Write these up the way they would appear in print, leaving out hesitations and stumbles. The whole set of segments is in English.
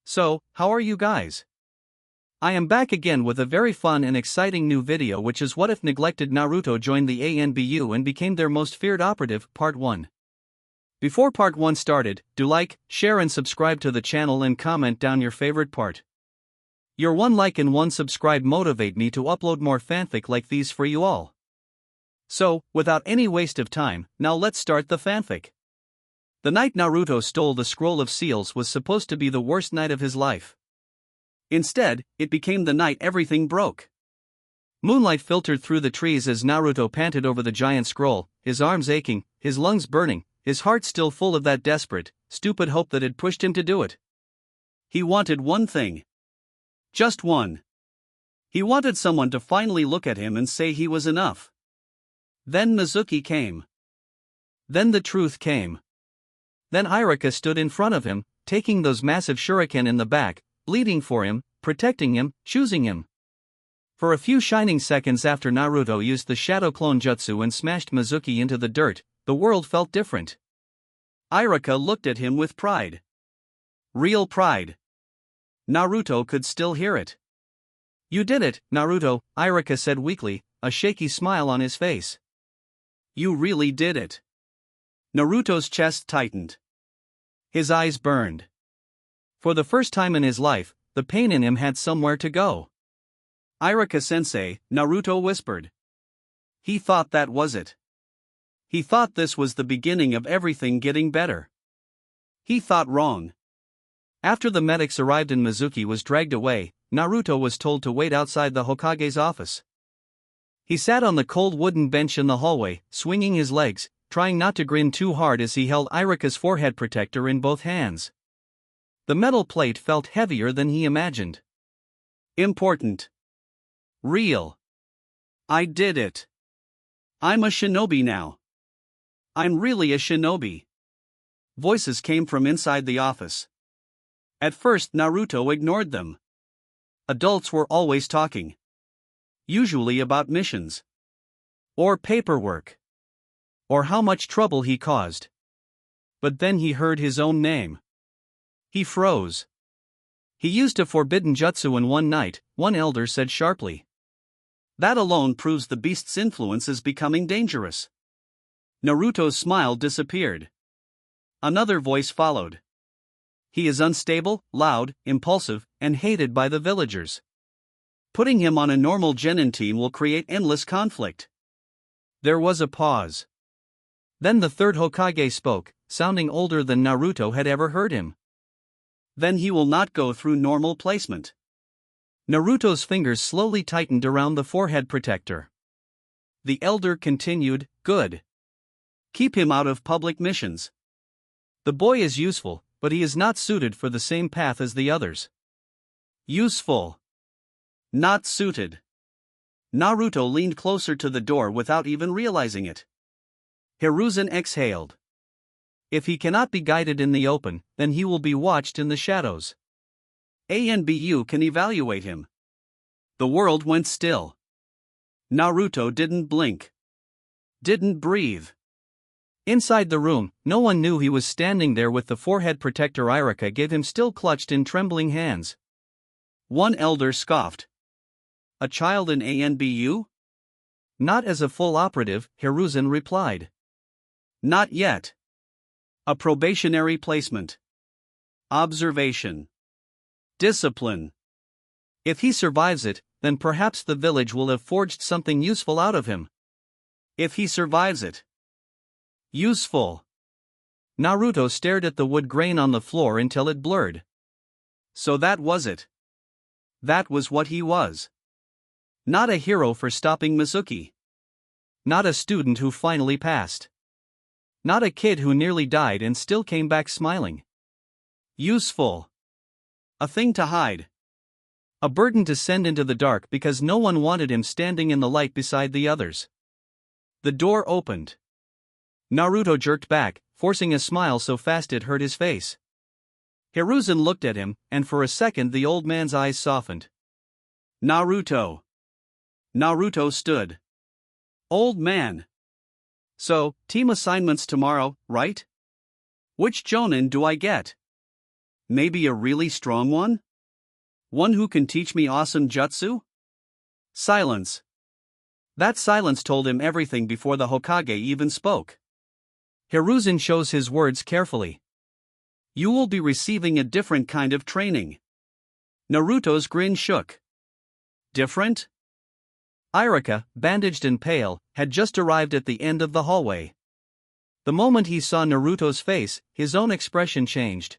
So, how are you guys? I am back again with a very fun and exciting new video, which is what if neglected Naruto joined the ANBU and became their most feared operative, part 1. Before part 1 started, do like, share and subscribe to the channel and comment down your favorite part. Your one like and one subscribe motivate me to upload more fanfic like these for you all. So, without any waste of time, now let's start the fanfic. The night Naruto stole the scroll of seals was supposed to be the worst night of his life. Instead, it became the night everything broke. Moonlight filtered through the trees as Naruto panted over the giant scroll, his arms aching, his lungs burning, his heart still full of that desperate, stupid hope that had pushed him to do it. He wanted one thing. Just one. He wanted someone to finally look at him and say he was enough. Then Mizuki came. Then the truth came. Then Irika stood in front of him, taking those massive shuriken in the back, bleeding for him, protecting him, choosing him. For a few shining seconds after Naruto used the shadow clone jutsu and smashed Mizuki into the dirt, the world felt different. Irika looked at him with pride. Real pride. Naruto could still hear it. "You did it, Naruto," Irika said weakly, a shaky smile on his face. "You really did it." Naruto's chest tightened. His eyes burned. For the first time in his life, the pain in him had somewhere to go. "Irika-sensei," Naruto whispered. He thought that was it. He thought this was the beginning of everything getting better. He thought wrong. After the medics arrived and Mizuki was dragged away, Naruto was told to wait outside the Hokage's office. He sat on the cold wooden bench in the hallway, swinging his legs, trying not to grin too hard as he held Irika's forehead protector in both hands. The metal plate felt heavier than he imagined. Important. Real. I did it. I'm a shinobi now. I'm really a shinobi. Voices came from inside the office. At first Naruto ignored them. Adults were always talking. Usually about missions. Or paperwork. Or how much trouble he caused. But then he heard his own name. He froze. He used a forbidden jutsu in one night, one elder said sharply. That alone proves the beast's influence is becoming dangerous. Naruto's smile disappeared. Another voice followed. He is unstable, loud, impulsive, and hated by the villagers. Putting him on a normal genin team will create endless conflict. There was a pause. Then the third Hokage spoke, sounding older than Naruto had ever heard him. Then he will not go through normal placement. Naruto's fingers slowly tightened around the forehead protector. The elder continued, "Good. Keep him out of public missions. The boy is useful, but he is not suited for the same path as the others." Useful. Not suited. Naruto leaned closer to the door without even realizing it. Hiruzen exhaled. If he cannot be guided in the open, then he will be watched in the shadows. ANBU can evaluate him. The world went still. Naruto didn't blink. Didn't breathe. Inside the room, no one knew he was standing there with the forehead protector Irika gave him still clutched in trembling hands. One elder scoffed. "A child in ANBU? Not as a full operative," Hiruzen replied. "Not yet. A probationary placement. Observation. Discipline. If he survives it, then perhaps the village will have forged something useful out of him. If he survives it. Useful." Naruto stared at the wood grain on the floor until it blurred. So that was it. That was what he was. Not a hero for stopping Mizuki. Not a student who finally passed. Not a kid who nearly died and still came back smiling. Useful. A thing to hide. A burden to send into the dark because no one wanted him standing in the light beside the others. The door opened. Naruto jerked back, forcing a smile so fast it hurt his face. Hiruzen looked at him, and for a second the old man's eyes softened. Naruto. Naruto stood. Old man. So, team assignments tomorrow, right? Which jonin do I get? Maybe a really strong one? One who can teach me awesome jutsu? Silence. That silence told him everything before the Hokage even spoke. Hiruzen chose his words carefully. You will be receiving a different kind of training. Naruto's grin shook. Different? Iruka, bandaged and pale, had just arrived at the end of the hallway. The moment he saw Naruto's face, his own expression changed.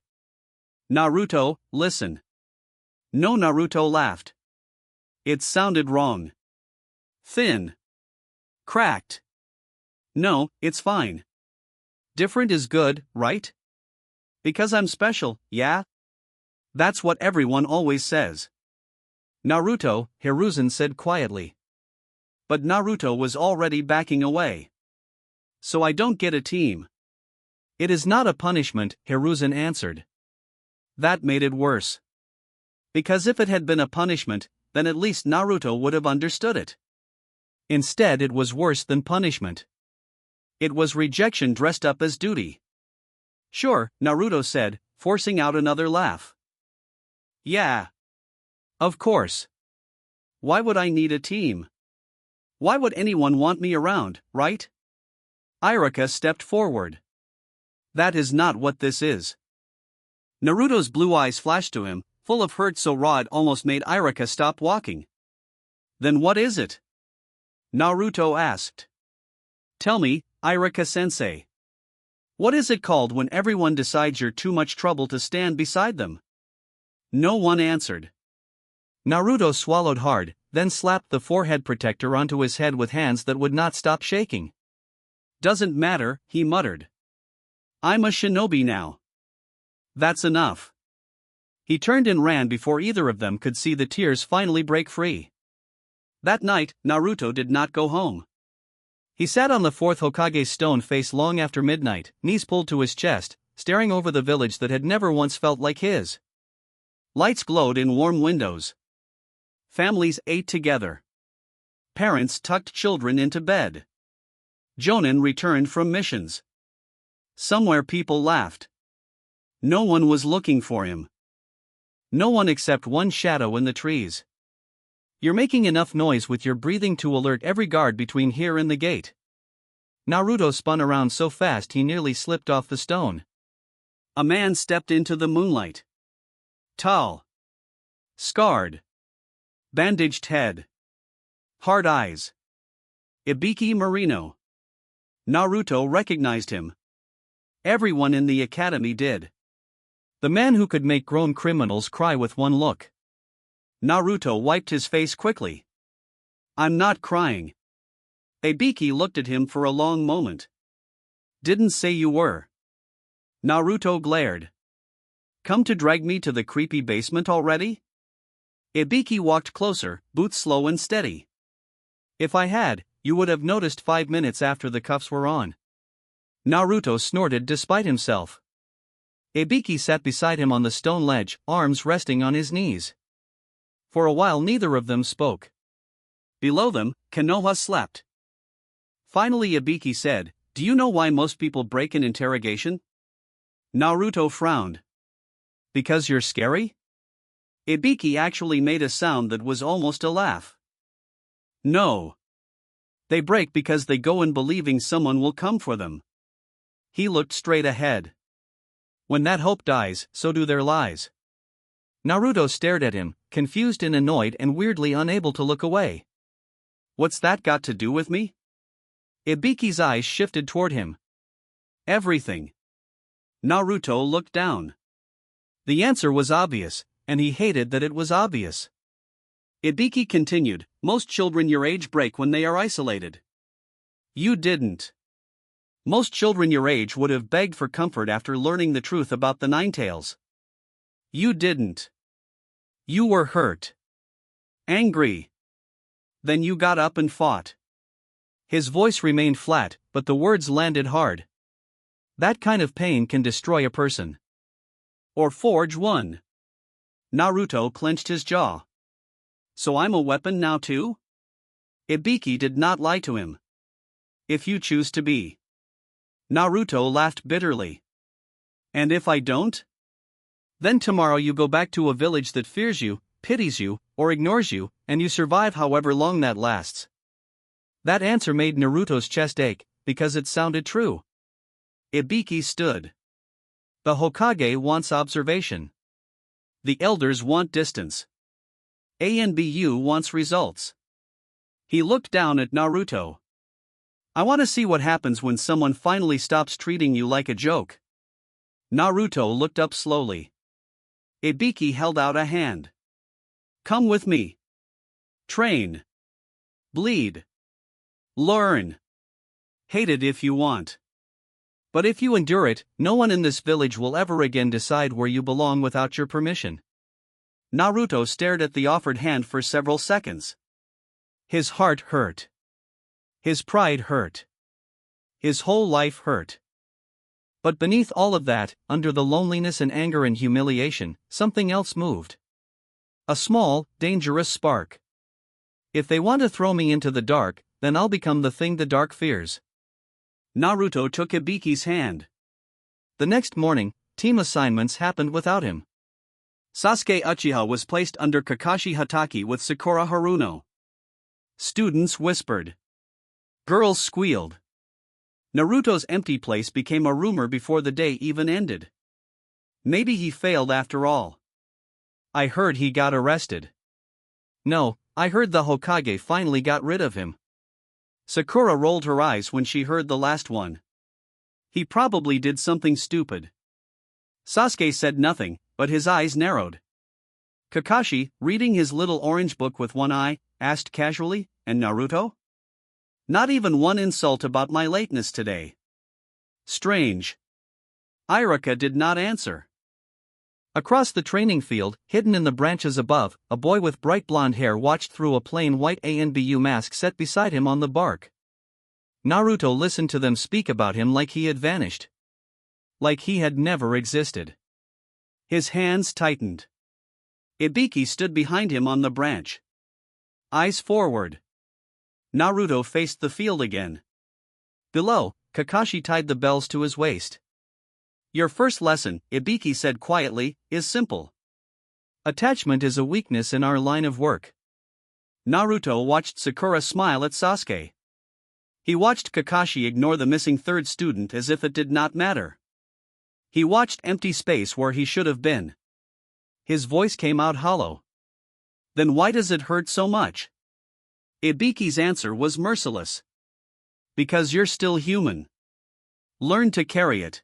Naruto, listen. No, Naruto laughed. It sounded wrong. Thin. Cracked. No, it's fine. Different is good, right? Because I'm special, yeah? That's what everyone always says. Naruto, Hiruzen said quietly. But Naruto was already backing away. So I don't get a team. It is not a punishment, Hiruzen answered. That made it worse. Because if it had been a punishment, then at least Naruto would have understood it. Instead, it was worse than punishment. It was rejection dressed up as duty. Sure, Naruto said, forcing out another laugh. Yeah. Of course. Why would I need a team? Why would anyone want me around, right? Iruka stepped forward. That is not what this is. Naruto's blue eyes flashed to him, full of hurt so raw it almost made Iruka stop walking. Then what is it? Naruto asked. Tell me, Iruka-sensei. What is it called when everyone decides you're too much trouble to stand beside them? No one answered. Naruto swallowed hard, then slapped the forehead protector onto his head with hands that would not stop shaking. Doesn't matter, he muttered. I'm a shinobi now. That's enough. He turned and ran before either of them could see the tears finally break free. That night, Naruto did not go home. He sat on the fourth Hokage's stone face long after midnight, knees pulled to his chest, staring over the village that had never once felt like his. Lights glowed in warm windows. Families ate together. Parents tucked children into bed. Jonin returned from missions. Somewhere people laughed. No one was looking for him. No one except one shadow in the trees. You're making enough noise with your breathing to alert every guard between here and the gate. Naruto spun around so fast he nearly slipped off the stone. A man stepped into the moonlight. Tall. Scarred. Bandaged head. Hard eyes. Ibiki Marino. Naruto recognized him. Everyone in the academy did. The man who could make grown criminals cry with one look. Naruto wiped his face quickly. I'm not crying. Ibiki looked at him for a long moment. Didn't say you were. Naruto glared. Come to drag me to the creepy basement already? Ibiki walked closer, boots slow and steady. If I had, you would have noticed 5 minutes after the cuffs were on. Naruto snorted despite himself. Ibiki sat beside him on the stone ledge, arms resting on his knees. For a while neither of them spoke. Below them, Konoha slept. Finally Ibiki said, Do you know why most people break an interrogation? Naruto frowned. Because you're scary? Ibiki actually made a sound that was almost a laugh. No. They break because they go in believing someone will come for them. He looked straight ahead. When that hope dies, so do their lies. Naruto stared at him, confused and annoyed and weirdly unable to look away. What's that got to do with me? Ibiki's eyes shifted toward him. Everything. Naruto looked down. The answer was obvious, and he hated that it was obvious. Ibiki continued, Most children your age break when they are isolated. You didn't. Most children your age would have begged for comfort after learning the truth about the Ninetales. You didn't. You were hurt. Angry. Then you got up and fought. His voice remained flat, but the words landed hard. That kind of pain can destroy a person. Or forge one. Naruto clenched his jaw. So I'm a weapon now too? Ibiki did not lie to him. If you choose to be. Naruto laughed bitterly. And if I don't? Then tomorrow you go back to a village that fears you, pities you, or ignores you, and you survive however long that lasts. That answer made Naruto's chest ache, because it sounded true. Ibiki stood. The Hokage wants observation. The elders want distance. ANBU wants results. He looked down at Naruto. I want to see what happens when someone finally stops treating you like a joke. Naruto looked up slowly. Ibiki held out a hand. Come with me. Train. Bleed. Learn. Hate it if you want. But if you endure it, no one in this village will ever again decide where you belong without your permission. Naruto stared at the offered hand for several seconds. His heart hurt. His pride hurt. His whole life hurt. But beneath all of that, under the loneliness and anger and humiliation, something else moved. A small, dangerous spark. If they want to throw me into the dark, then I'll become the thing the dark fears. Naruto took Ibiki's hand. The next morning, team assignments happened without him. Sasuke Uchiha was placed under Kakashi Hatake with Sakura Haruno. Students whispered. Girls squealed. Naruto's empty place became a rumor before the day even ended. Maybe he failed after all. I heard he got arrested. No, I heard the Hokage finally got rid of him. Sakura rolled her eyes when she heard the last one. He probably did something stupid. Sasuke said nothing, but his eyes narrowed. Kakashi, reading his little orange book with one eye, asked casually, and Naruto? Not even one insult about my lateness today. Strange. Iruka did not answer. Across the training field, hidden in the branches above, a boy with bright blonde hair watched through a plain white ANBU mask set beside him on the bark. Naruto listened to them speak about him like he had vanished. Like he had never existed. His hands tightened. Ibiki stood behind him on the branch. Eyes forward. Naruto faced the field again. Below, Kakashi tied the bells to his waist. Your first lesson, Ibiki said quietly, is simple. Attachment is a weakness in our line of work. Naruto watched Sakura smile at Sasuke. He watched Kakashi ignore the missing third student as if it did not matter. He watched empty space where he should have been. His voice came out hollow. Then why does it hurt so much? Ibiki's answer was merciless. Because you're still human. Learn to carry it.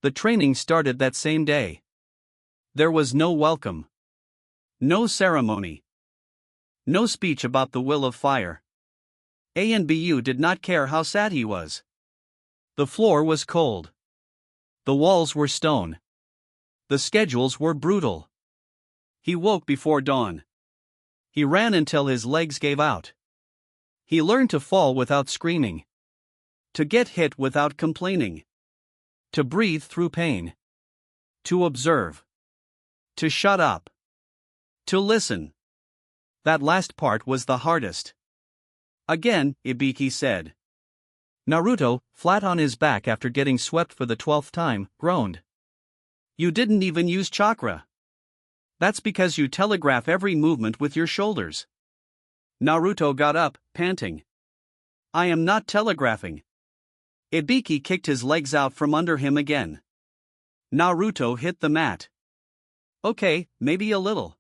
The training started that same day. There was no welcome. No ceremony. No speech about the will of fire. ANBU did not care how sad he was. The floor was cold. The walls were stone. The schedules were brutal. He woke before dawn. He ran until his legs gave out. He learned to fall without screaming. To get hit without complaining. To breathe through pain. To observe. To shut up. To listen. That last part was the hardest. Again, Ibiki said. Naruto, flat on his back after getting swept for the 12th time, groaned. You didn't even use chakra. That's because you telegraph every movement with your shoulders. Naruto got up, panting. I am not telegraphing. Ibiki kicked his legs out from under him again. Naruto hit the mat. Okay, maybe a little.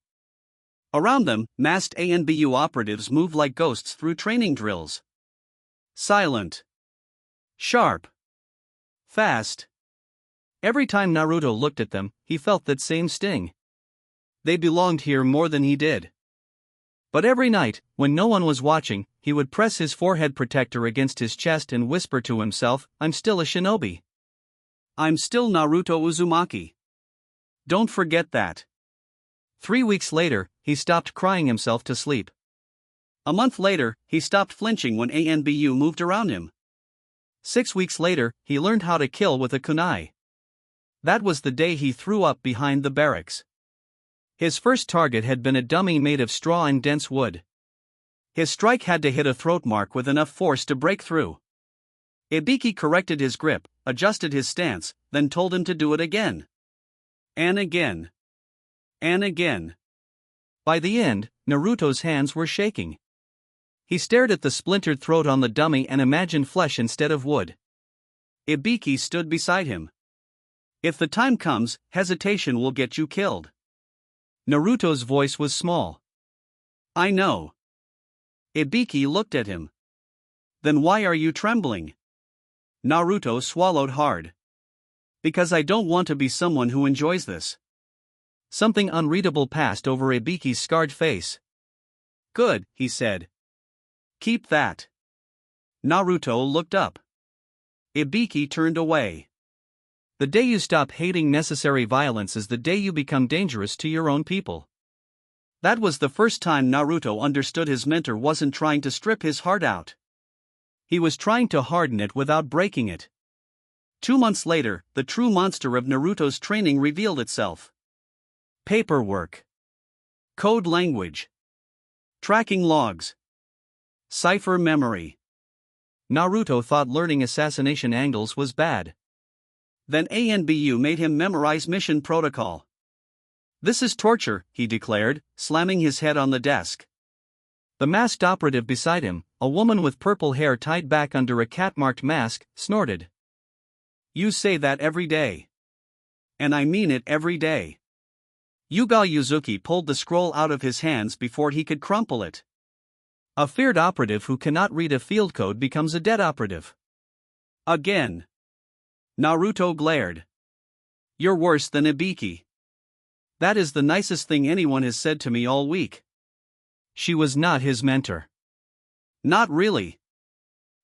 Around them, masked ANBU operatives moved like ghosts through training drills. Silent. Sharp. Fast. Every time Naruto looked at them, he felt that same sting. They belonged here more than he did. But every night, when no one was watching, he would press his forehead protector against his chest and whisper to himself, I'm still a shinobi. I'm still Naruto Uzumaki. Don't forget that. 3 weeks later, he stopped crying himself to sleep. A month later, he stopped flinching when ANBU moved around him. 6 weeks later, he learned how to kill with a kunai. That was the day he threw up behind the barracks. His first target had been a dummy made of straw and dense wood. His strike had to hit a throat mark with enough force to break through. Ibiki corrected his grip, adjusted his stance, then told him to do it again. And again. And again. By the end, Naruto's hands were shaking. He stared at the splintered throat on the dummy and imagined flesh instead of wood. Ibiki stood beside him. If the time comes, hesitation will get you killed. Naruto's voice was small. I know. Ibiki looked at him. Then why are you trembling? Naruto swallowed hard. Because I don't want to be someone who enjoys this. Something unreadable passed over Ibiki's scarred face. Good, he said. Keep that. Naruto looked up. Ibiki turned away. The day you stop hating necessary violence is the day you become dangerous to your own people. That was the first time Naruto understood his mentor wasn't trying to strip his heart out. He was trying to harden it without breaking it. 2 months later, the true monster of Naruto's training revealed itself. Paperwork. Code language. Tracking logs. Cipher memory. Naruto thought learning assassination angles was bad. Then ANBU made him memorize mission protocol. This is torture, he declared, slamming his head on the desk. The masked operative beside him, a woman with purple hair tied back under a cat-marked mask, snorted. You say that every day. And I mean it every day. Yuga Yuzuki pulled the scroll out of his hands before he could crumple it. A feared operative who cannot read a field code becomes a dead operative. Again. Naruto glared. You're worse than Ibiki. That is the nicest thing anyone has said to me all week. She was not his mentor. Not really.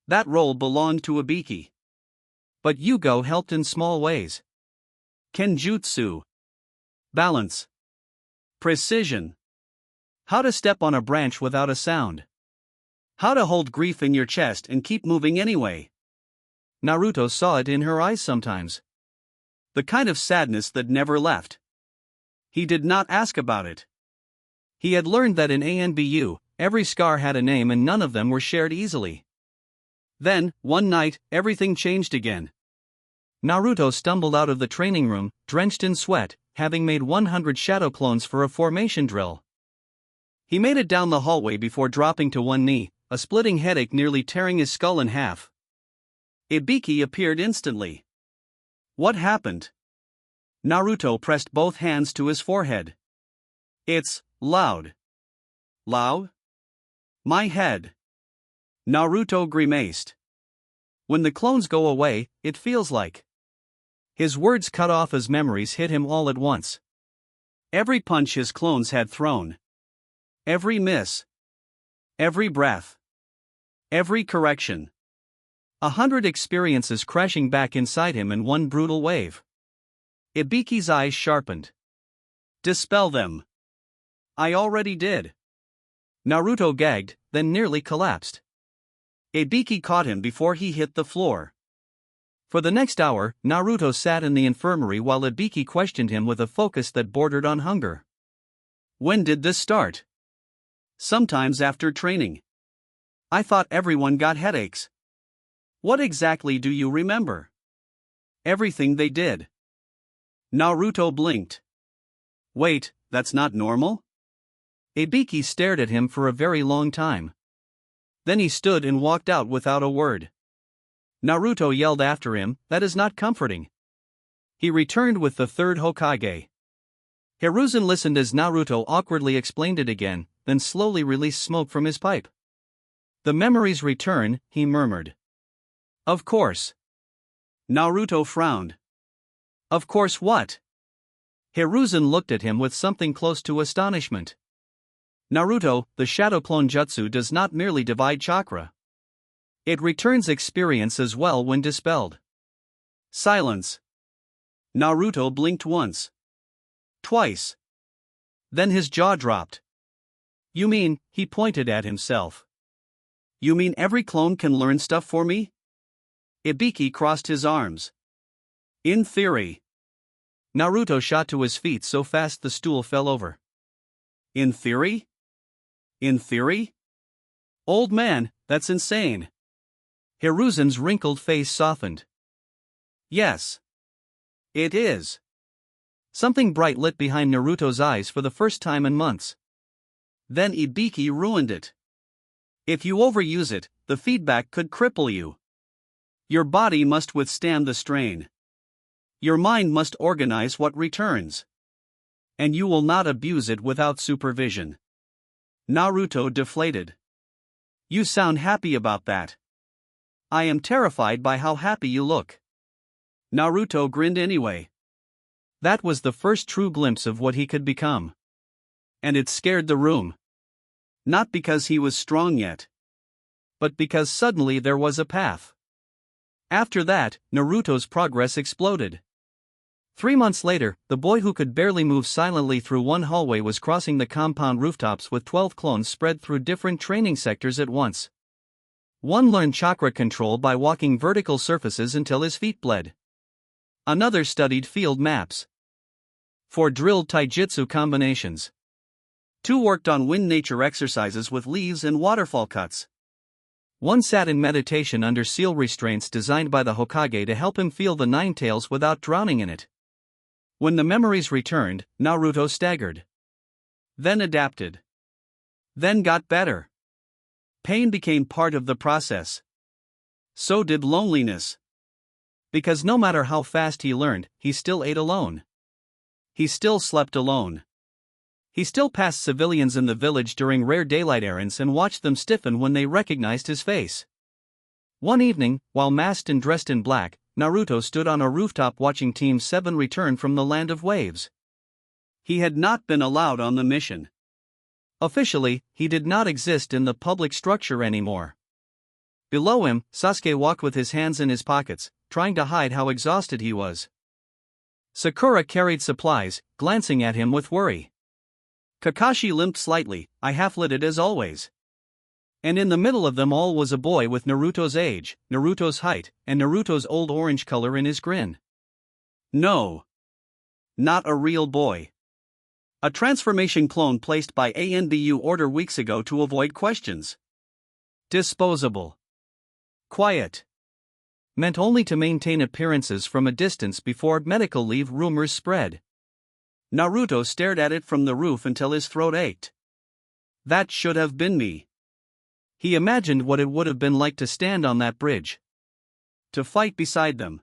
That role belonged to Ibiki. But Yugo helped in small ways. Kenjutsu. Balance. Precision. How to step on a branch without a sound. How to hold grief in your chest and keep moving anyway. Naruto saw it in her eyes sometimes. The kind of sadness that never left. He did not ask about it. He had learned that in ANBU, every scar had a name and none of them were shared easily. Then, one night, everything changed again. Naruto stumbled out of the training room, drenched in sweat, having made 100 shadow clones for a formation drill. He made it down the hallway before dropping to one knee, a splitting headache nearly tearing his skull in half. Ibiki appeared instantly. What happened? Naruto pressed both hands to his forehead. It's loud. Loud? My head. Naruto grimaced. When the clones go away, it feels like. His words cut off as memories hit him all at once. Every punch his clones had thrown. Every miss. Every breath. Every correction. 100 experiences crashing back inside him in one brutal wave. Ibiki's eyes sharpened. Dispel them. I already did. Naruto gagged, then nearly collapsed. Ibiki caught him before he hit the floor. For the next hour, Naruto sat in the infirmary while Ibiki questioned him with a focus that bordered on hunger. When did this start? Sometimes after training. I thought everyone got headaches. What exactly do you remember? Everything they did. Naruto blinked. Wait, that's not normal? Ibiki stared at him for a very long time. Then he stood and walked out without a word. Naruto yelled after him, "That is not comforting." He returned with the third Hokage. Hiruzen listened as Naruto awkwardly explained it again, then slowly released smoke from his pipe. "The memories return," he murmured. Of course. Naruto frowned. Of course what? Hiruzen looked at him with something close to astonishment. Naruto, the Shadow Clone Jutsu does not merely divide chakra. It returns experience as well when dispelled. Silence. Naruto blinked once. Twice. Then his jaw dropped. You mean, he pointed at himself. You mean every clone can learn stuff for me? Ibiki crossed his arms. In theory. Naruto shot to his feet so fast the stool fell over. In theory? In theory? Old man, that's insane. Hiruzen's wrinkled face softened. Yes. It is. Something bright lit behind Naruto's eyes for the first time in months. Then Ibiki ruined it. If you overuse it, the feedback could cripple you. Your body must withstand the strain. Your mind must organize what returns. And you will not abuse it without supervision. Naruto deflated. You sound happy about that. I am terrified by how happy you look. Naruto grinned anyway. That was the first true glimpse of what he could become. And it scared the room. Not because he was strong yet, but because suddenly there was a path. After that, Naruto's progress exploded. 3 months later, the boy who could barely move silently through one hallway was crossing the compound rooftops with 12 clones spread through different training sectors at once. One learned chakra control by walking vertical surfaces until his feet bled. Another studied field maps. 4 drilled taijutsu combinations. 2 worked on wind nature exercises with leaves and waterfall cuts. 1 sat in meditation under seal restraints designed by the Hokage to help him feel the nine tails without drowning in it. When the memories returned, Naruto staggered. Then adapted. Then got better. Pain became part of the process. So did loneliness. Because no matter how fast he learned, he still ate alone. He still slept alone. He still passed civilians in the village during rare daylight errands and watched them stiffen when they recognized his face. One evening, while masked and dressed in black, Naruto stood on a rooftop watching Team 7 return from the Land of Waves. He had not been allowed on the mission. Officially, he did not exist in the public structure anymore. Below him, Sasuke walked with his hands in his pockets, trying to hide how exhausted he was. Sakura carried supplies, glancing at him with worry. Kakashi limped slightly, I half-lit it as always. And in the middle of them all was a boy with Naruto's age, Naruto's height, and Naruto's old orange color in his grin. No. Not a real boy. A transformation clone placed by ANBU order weeks ago to avoid questions. Disposable. Quiet. Meant only to maintain appearances from a distance before medical leave rumors spread. Naruto stared at it from the roof until his throat ached. That should have been me. He imagined what it would have been like to stand on that bridge. To fight beside them.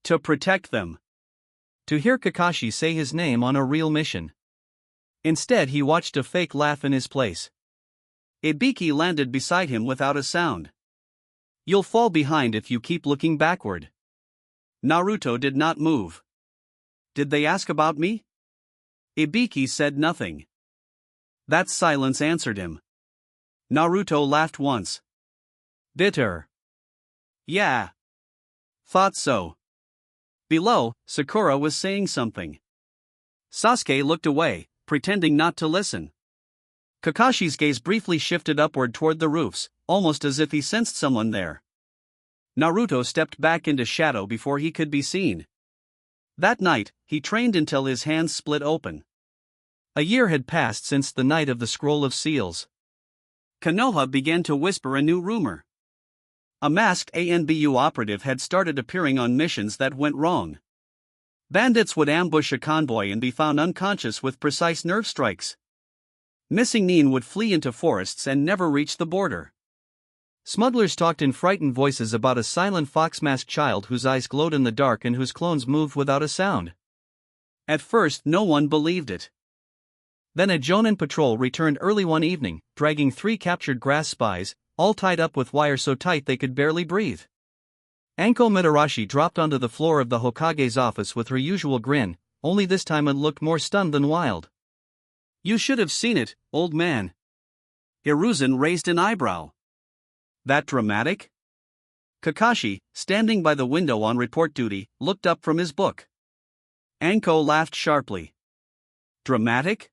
To protect them. To hear Kakashi say his name on a real mission. Instead, he watched a fake laugh in his place. Ibiki landed beside him without a sound. You'll fall behind if you keep looking backward. Naruto did not move. Did they ask about me? Ibiki said nothing. That silence answered him. Naruto laughed once. Bitter. Yeah. Thought so. Below, Sakura was saying something. Sasuke looked away, pretending not to listen. Kakashi's gaze briefly shifted upward toward the roofs, almost as if he sensed someone there. Naruto stepped back into shadow before he could be seen. That night, he trained until his hands split open. A year had passed since the night of the Scroll of Seals. Konoha began to whisper a new rumor. A masked ANBU operative had started appearing on missions that went wrong. Bandits would ambush a convoy and be found unconscious with precise nerve strikes. Missing Nin would flee into forests and never reach the border. Smugglers talked in frightened voices about a silent fox-masked child whose eyes glowed in the dark and whose clones moved without a sound. At first, no one believed it. Then a Jonin patrol returned early one evening, dragging 3 captured grass spies, all tied up with wire so tight they could barely breathe. Anko Mitarashi dropped onto the floor of the Hokage's office with her usual grin, only this time it looked more stunned than wild. You should have seen it, old man. Hiruzen raised an eyebrow. That dramatic? Kakashi, standing by the window on report duty, looked up from his book. Anko laughed sharply. Dramatic?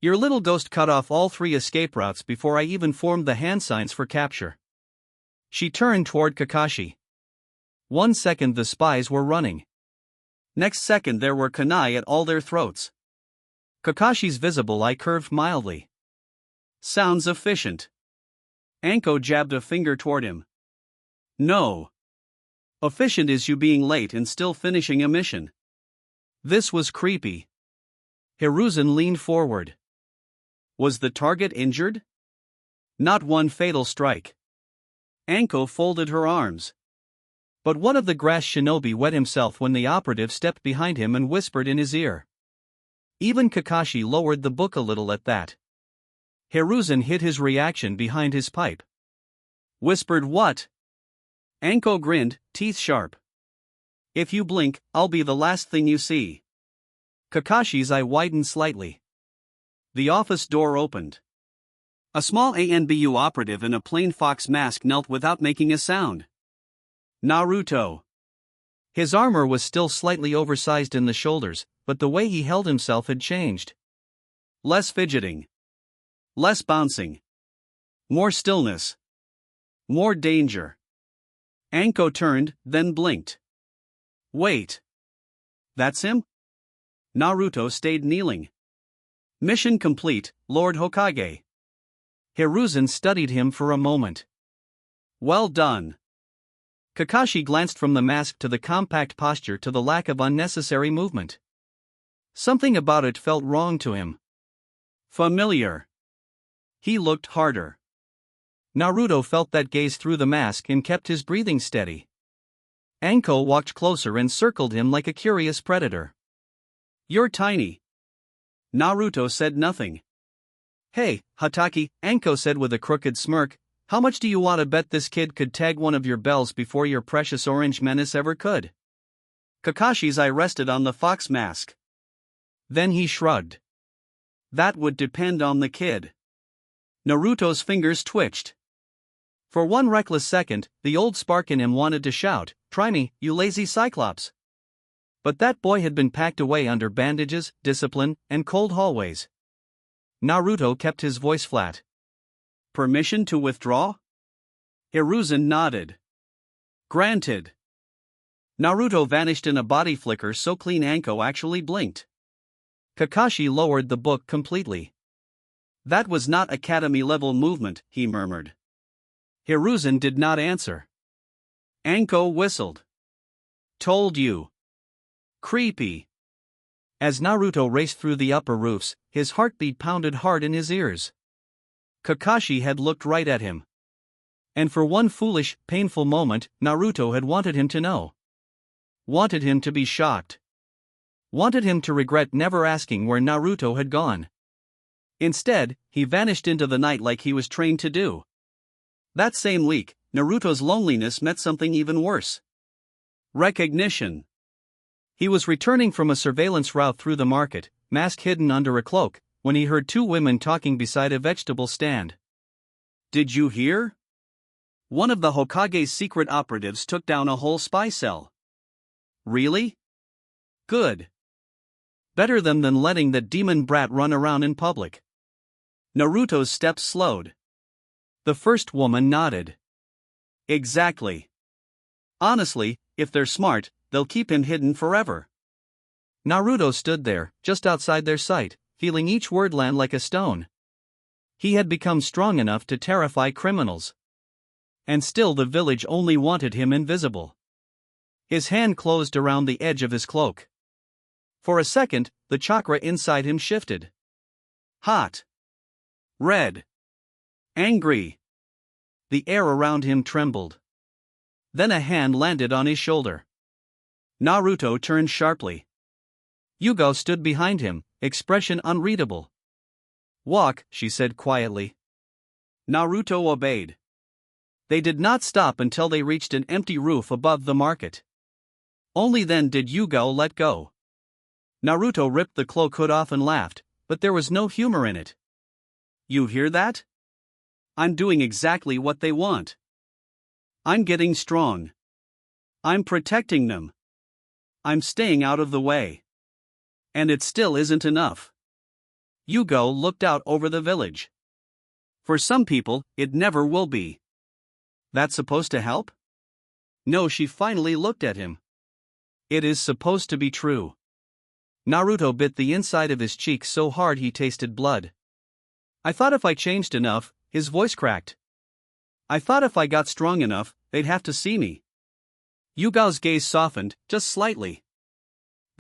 Your little ghost cut off all 3 escape routes before I even formed the hand signs for capture. She turned toward Kakashi. 1 second the spies were running. Next second there were kunai at all their throats. Kakashi's visible eye curved mildly. Sounds efficient. Anko jabbed a finger toward him. No. Efficient is you being late and still finishing a mission. This was creepy. Hiruzen leaned forward. Was the target injured? Not one fatal strike. Anko folded her arms. But one of the grass shinobi wet himself when the operative stepped behind him and whispered in his ear. Even Kakashi lowered the book a little at that. Hiruzen hid his reaction behind his pipe. Whispered what? Anko grinned, teeth sharp. If you blink, I'll be the last thing you see. Kakashi's eye widened slightly. The office door opened. A small ANBU operative in a plain fox mask knelt without making a sound. Naruto. His armor was still slightly oversized in the shoulders, but the way he held himself had changed. Less fidgeting. Less bouncing. More stillness. More danger. Anko turned, then blinked. Wait. That's him? Naruto stayed kneeling. Mission complete, Lord Hokage. Hiruzen studied him for a moment. Well done. Kakashi glanced from the mask to the compact posture to the lack of unnecessary movement. Something about it felt wrong to him. Familiar. He looked harder. Naruto felt that gaze through the mask and kept his breathing steady. Anko walked closer and circled him like a curious predator. You're tiny. Naruto said nothing. Hey, Hatake, Anko said with a crooked smirk, how much do you want to bet this kid could tag one of your bells before your precious orange menace ever could? Kakashi's eye rested on the fox mask. Then he shrugged. That would depend on the kid. Naruto's fingers twitched. For one reckless second, the old spark in him wanted to shout, "Try me, you lazy Cyclops." But that boy had been packed away under bandages, discipline, and cold hallways. Naruto kept his voice flat. Permission to withdraw? Hiruzen nodded. Granted. Naruto vanished in a body flicker so clean Anko actually blinked. Kakashi lowered the book completely. That was not academy-level movement, he murmured. Hiruzen did not answer. Anko whistled. Told you. Creepy. As Naruto raced through the upper roofs, his heartbeat pounded hard in his ears. Kakashi had looked right at him. And for one foolish, painful moment, Naruto had wanted him to know. Wanted him to be shocked. Wanted him to regret never asking where Naruto had gone. Instead, he vanished into the night like he was trained to do. That same week, Naruto's loneliness met something even worse. Recognition. He was returning from a surveillance route through the market, mask hidden under a cloak, when he heard two women talking beside a vegetable stand. Did you hear? One of the Hokage's secret operatives took down a whole spy cell. Really? Good. Better than letting that demon brat run around in public. Naruto's steps slowed. The first woman nodded. Exactly. Honestly, if they're smart, they'll keep him hidden forever. Naruto stood there, just outside their sight, feeling each word land like a stone. He had become strong enough to terrify criminals. And still the village only wanted him invisible. His hand closed around the edge of his cloak. For a second, the chakra inside him shifted. Hot. Red. Angry. The air around him trembled. Then a hand landed on his shoulder. Naruto turned sharply. Yugo stood behind him, expression unreadable. Walk, she said quietly. Naruto obeyed. They did not stop until they reached an empty roof above the market. Only then did Yugo let go. Naruto ripped the cloak hood off and laughed, but there was no humor in it. You hear that? I'm doing exactly what they want. I'm getting strong. I'm protecting them. I'm staying out of the way. And it still isn't enough. Yugo looked out over the village. For some people, it never will be. That's supposed to help? No, she finally looked at him. It is supposed to be true. Naruto bit the inside of his cheek so hard he tasted blood. I thought if I changed enough, his voice cracked. I thought if I got strong enough, they'd have to see me. Yugo's gaze softened, just slightly.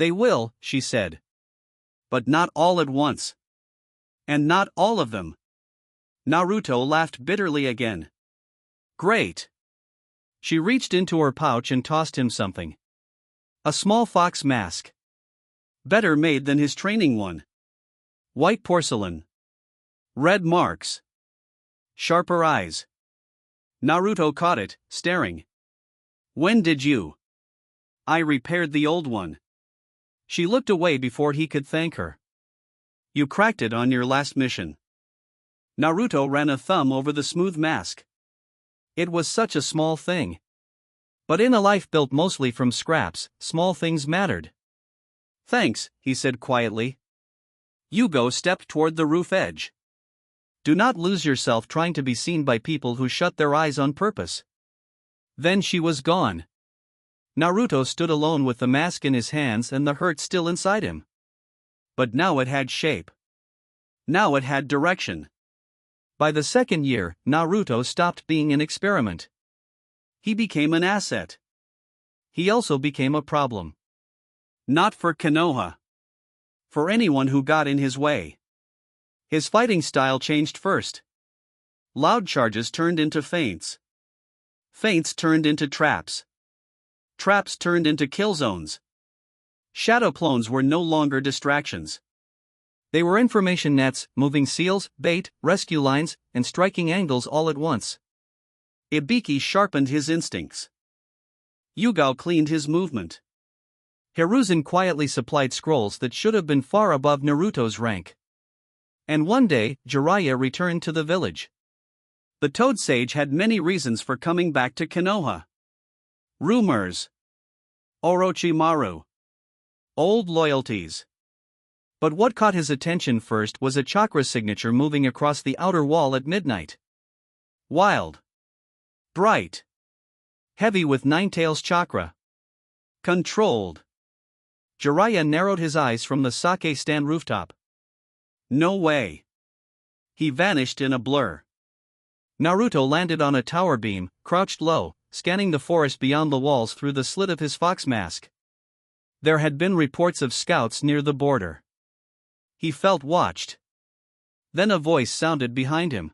They will, she said. But not all at once. And not all of them. Naruto laughed bitterly again. Great. She reached into her pouch and tossed him something. A small fox mask. Better made than his training one. White porcelain. Red marks. Sharper eyes. Naruto caught it, staring. When did you? I repaired the old one. She looked away before he could thank her. You cracked it on your last mission. Naruto ran a thumb over the smooth mask. It was such a small thing. But in a life built mostly from scraps, small things mattered. Thanks, he said quietly. Yugo stepped toward the roof edge. Do not lose yourself trying to be seen by people who shut their eyes on purpose. Then she was gone. Naruto stood alone with the mask in his hands and the hurt still inside him. But now it had shape. Now it had direction. By the second year, Naruto stopped being an experiment. He became an asset. He also became a problem. Not for Konoha. For anyone who got in his way. His fighting style changed first. Loud charges turned into feints. Feints turned into traps. Traps turned into kill zones. Shadow clones were no longer distractions. They were information nets, moving seals, bait, rescue lines, and striking angles all at once. Ibiki sharpened his instincts. Yugao cleaned his movement. Hiruzen quietly supplied scrolls that should have been far above Naruto's rank. And one day, Jiraiya returned to the village. The Toad Sage had many reasons for coming back to Konoha. Rumors. Orochimaru. Old loyalties. But what caught his attention first was a chakra signature moving across the outer wall at midnight. Wild. Bright. Heavy with Ninetales chakra. Controlled. Jiraiya narrowed his eyes from the sake stand rooftop. No way. He vanished in a blur. Naruto landed on a tower beam, crouched low, scanning the forest beyond the walls through the slit of his fox mask. There had been reports of scouts near the border. He felt watched. Then a voice sounded behind him.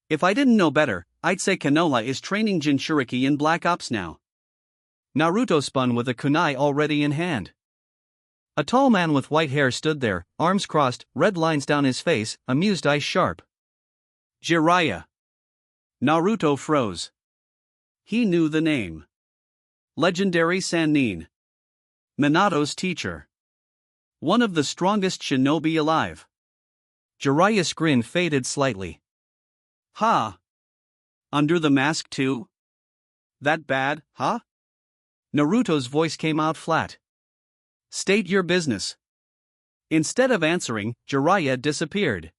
If I didn't know better, I'd say Konoha is training Jinchuriki in Black Ops now. Naruto spun with a kunai already in hand. A tall man with white hair stood there, arms crossed, red lines down his face, amused eyes sharp. Jiraiya. Naruto froze. He knew the name. Legendary Sannin. Minato's teacher. One of the strongest shinobi alive. Jiraiya's grin faded slightly. Ha! Under the mask too? That bad, huh? Naruto's voice came out flat. State your business. Instead of answering, Jiraiya disappeared.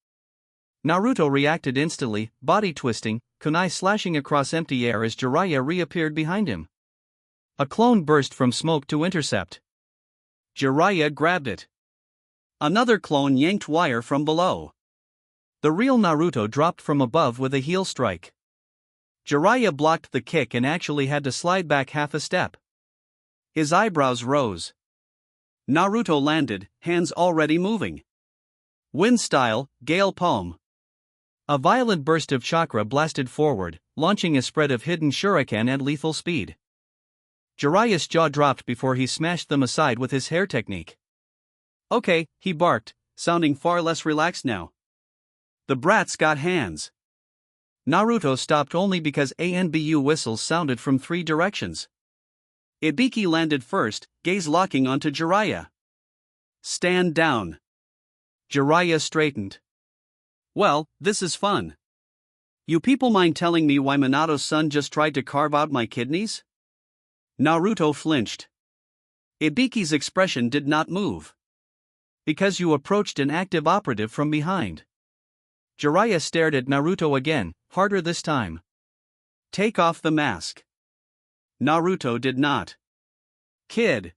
Naruto reacted instantly, body twisting, kunai slashing across empty air as Jiraiya reappeared behind him. A clone burst from smoke to intercept. Jiraiya grabbed it. Another clone yanked wire from below. The real Naruto dropped from above with a heel strike. Jiraiya blocked the kick and actually had to slide back half a step. His eyebrows rose. Naruto landed, hands already moving. Wind style, gale palm. A violent burst of chakra blasted forward, launching a spread of hidden shuriken at lethal speed. Jiraiya's jaw dropped before he smashed them aside with his hair technique. Okay, he barked, sounding far less relaxed now. The brat's got hands. Naruto stopped only because ANBU whistles sounded from 3 directions. Ibiki landed first, gaze locking onto Jiraiya. Stand down. Jiraiya straightened. Well, this is fun. You people mind telling me why Minato's son just tried to carve out my kidneys? Naruto flinched. Ibiki's expression did not move. Because you approached an active operative from behind. Jiraiya stared at Naruto again, harder this time. Take off the mask. Naruto did not. Kid.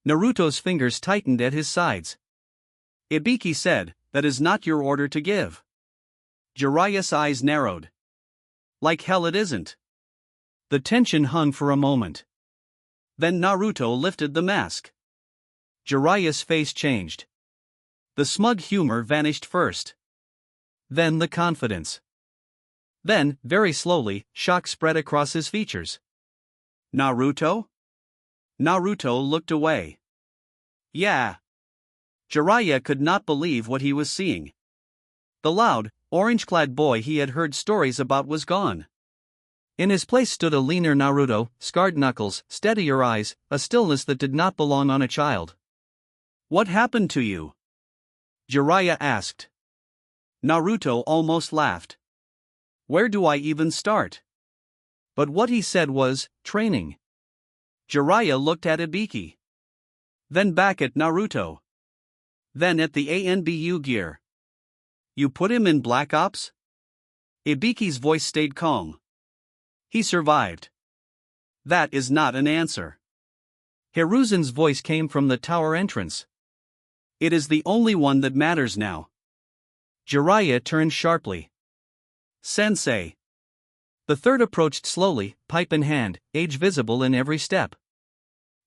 Naruto's fingers tightened at his sides. Ibiki said, that is not your order to give. Jiraiya's eyes narrowed. Like hell it isn't. The tension hung for a moment. Then Naruto lifted the mask. Jiraiya's face changed. The smug humor vanished first. Then the confidence. Then, very slowly, shock spread across his features. Naruto? Naruto looked away. Yeah. Jiraiya could not believe what he was seeing. The loud, orange-clad boy he had heard stories about was gone. In his place stood a leaner Naruto, scarred knuckles, steadier eyes, a stillness that did not belong on a child. What happened to you? Jiraiya asked. Naruto almost laughed. Where do I even start? But what he said was, training. Jiraiya looked at Ibiki. Then back at Naruto. Then at the ANBU gear. You put him in Black Ops? Ibiki's voice stayed calm. He survived. That is not an answer. Hiruzen's voice came from the tower entrance. It is the only one that matters now. Jiraiya turned sharply. Sensei. The third approached slowly, pipe in hand, age visible in every step.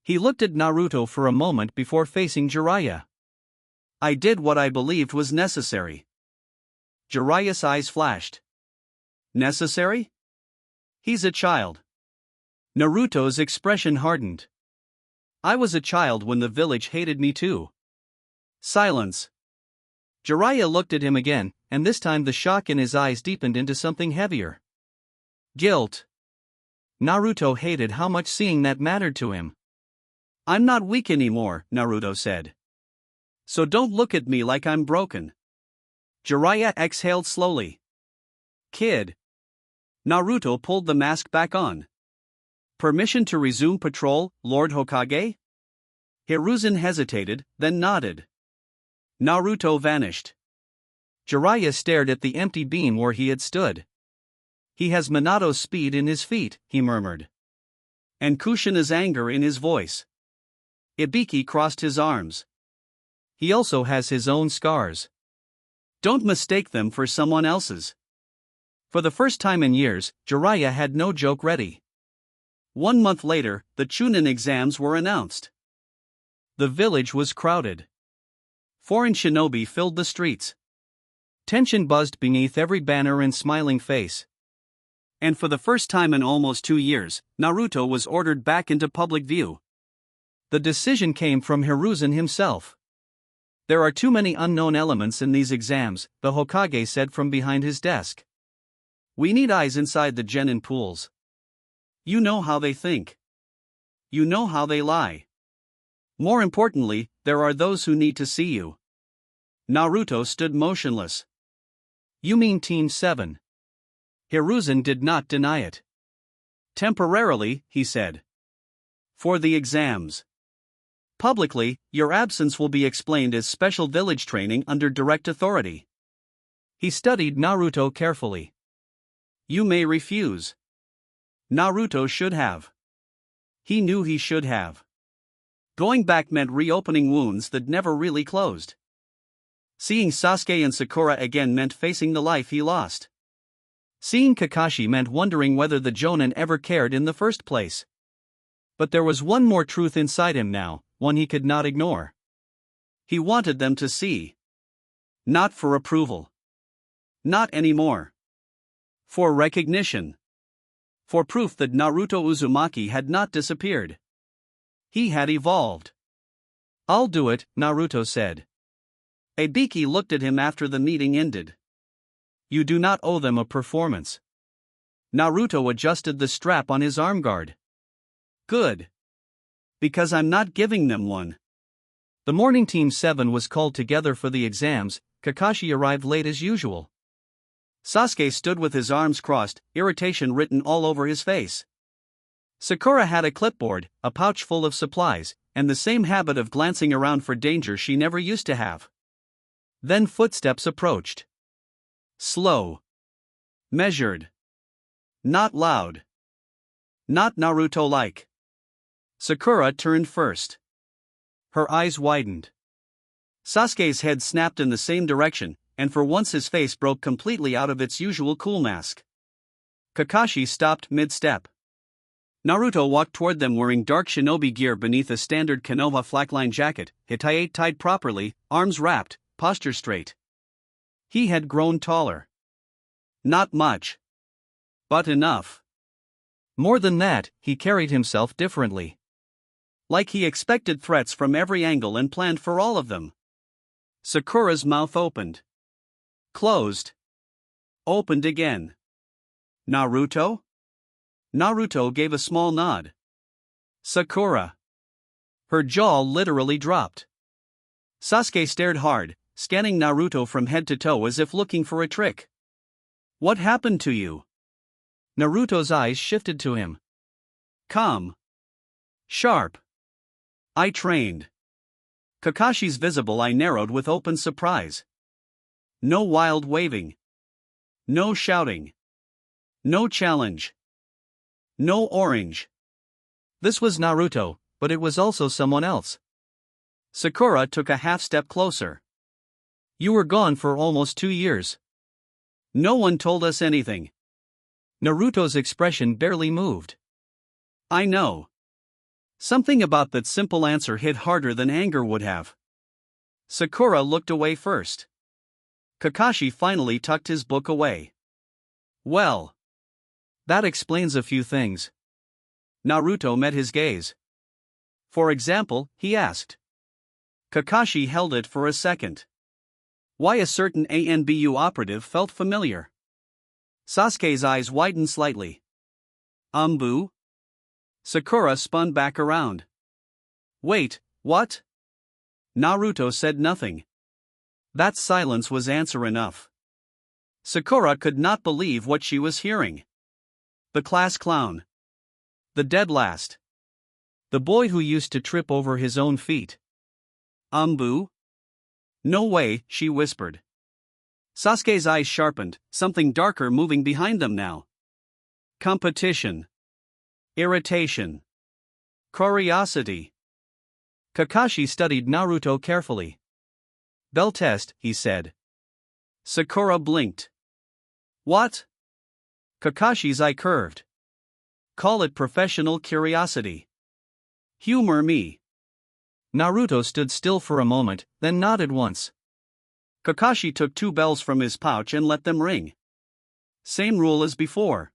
He looked at Naruto for a moment before facing Jiraiya. I did what I believed was necessary. Jiraiya's eyes flashed. Necessary? He's a child. Naruto's expression hardened. I was a child when the village hated me too. Silence. Jiraiya looked at him again, and this time the shock in his eyes deepened into something heavier. Guilt. Naruto hated how much seeing that mattered to him. I'm not weak anymore, Naruto said. So don't look at me like I'm broken. Jiraiya exhaled slowly. Kid. Naruto pulled the mask back on. Permission to resume patrol, Lord Hokage? Hiruzen hesitated, then nodded. Naruto vanished. Jiraiya stared at the empty beam where he had stood. He has Minato's speed in his feet, he murmured. And Kushina's anger in his voice. Ibiki crossed his arms. He also has his own scars. Don't mistake them for someone else's. For the first time in years, Jiraiya had no joke ready. 1 month later, the Chunin exams were announced. The village was crowded. Foreign shinobi filled the streets. Tension buzzed beneath every banner and smiling face. And for the first time in almost 2 years, Naruto was ordered back into public view. The decision came from Hiruzen himself. There are too many unknown elements in these exams, the Hokage said from behind his desk. We need eyes inside the genin pools. You know how they think. You know how they lie. More importantly, there are those who need to see you. Naruto stood motionless. You mean Team 7? Hiruzen did not deny it. Temporarily, he said. For the exams. Publicly, your absence will be explained as special village training under direct authority. He studied Naruto carefully. You may refuse. Naruto should have. He knew he should have. Going back meant reopening wounds that never really closed. Seeing Sasuke and Sakura again meant facing the life he lost. Seeing Kakashi meant wondering whether the Jonin ever cared in the first place. But there was one more truth inside him now, one he could not ignore. He wanted them to see. Not for approval. Not anymore. For recognition. For proof that Naruto Uzumaki had not disappeared. He had evolved. I'll do it, Naruto said. Ibiki looked at him after the meeting ended. You do not owe them a performance. Naruto adjusted the strap on his arm guard. Good. Because I'm not giving them one. The morning Team 7 was called together for the exams. Kakashi arrived late as usual. Sasuke stood with his arms crossed, irritation written all over his face. Sakura had a clipboard, a pouch full of supplies, and the same habit of glancing around for danger she never used to have. Then footsteps approached. Slow. Measured. Not loud. Not Naruto-like. Sakura turned first. Her eyes widened. Sasuke's head snapped in the same direction, and for once his face broke completely out of its usual cool mask. Kakashi stopped mid-step. Naruto walked toward them wearing dark shinobi gear beneath a standard Konoha flakline jacket, hitayate tied properly, arms wrapped, posture straight. He had grown taller. Not much. But enough. More than that, he carried himself differently. Like he expected threats from every angle and planned for all of them. Sakura's mouth opened. Closed. Opened again. Naruto? Naruto gave a small nod. Sakura. Her jaw literally dropped. Sasuke stared hard, scanning Naruto from head to toe as if looking for a trick. What happened to you? Naruto's eyes shifted to him. Calm. Sharp. I trained. Kakashi's visible eye narrowed with open surprise. No wild waving. No shouting. No challenge. No orange. This was Naruto, but it was also someone else. Sakura took a half step closer. You were gone for almost 2 years. No one told us anything. Naruto's expression barely moved. I know. Something about that simple answer hit harder than anger would have. Sakura looked away first. Kakashi finally tucked his book away. Well, that explains a few things. Naruto met his gaze. For example, he asked. Kakashi held it for a second. Why a certain ANBU operative felt familiar. Sasuke's eyes widened slightly. ANBU? Sakura spun back around. Wait, what? Naruto said nothing. That silence was answer enough. Sakura could not believe what she was hearing. The class clown. The dead last. The boy who used to trip over his own feet. ANBU? No way, she whispered. Sasuke's eyes sharpened, something darker moving behind them now. Competition. Irritation. Curiosity. Kakashi studied Naruto carefully. Bell test, he said. Sakura blinked. What? Kakashi's eye curved. Call it professional curiosity. Humor me. Naruto stood still for a moment, then nodded once. Kakashi took 2 bells from his pouch and let them ring. Same rule as before.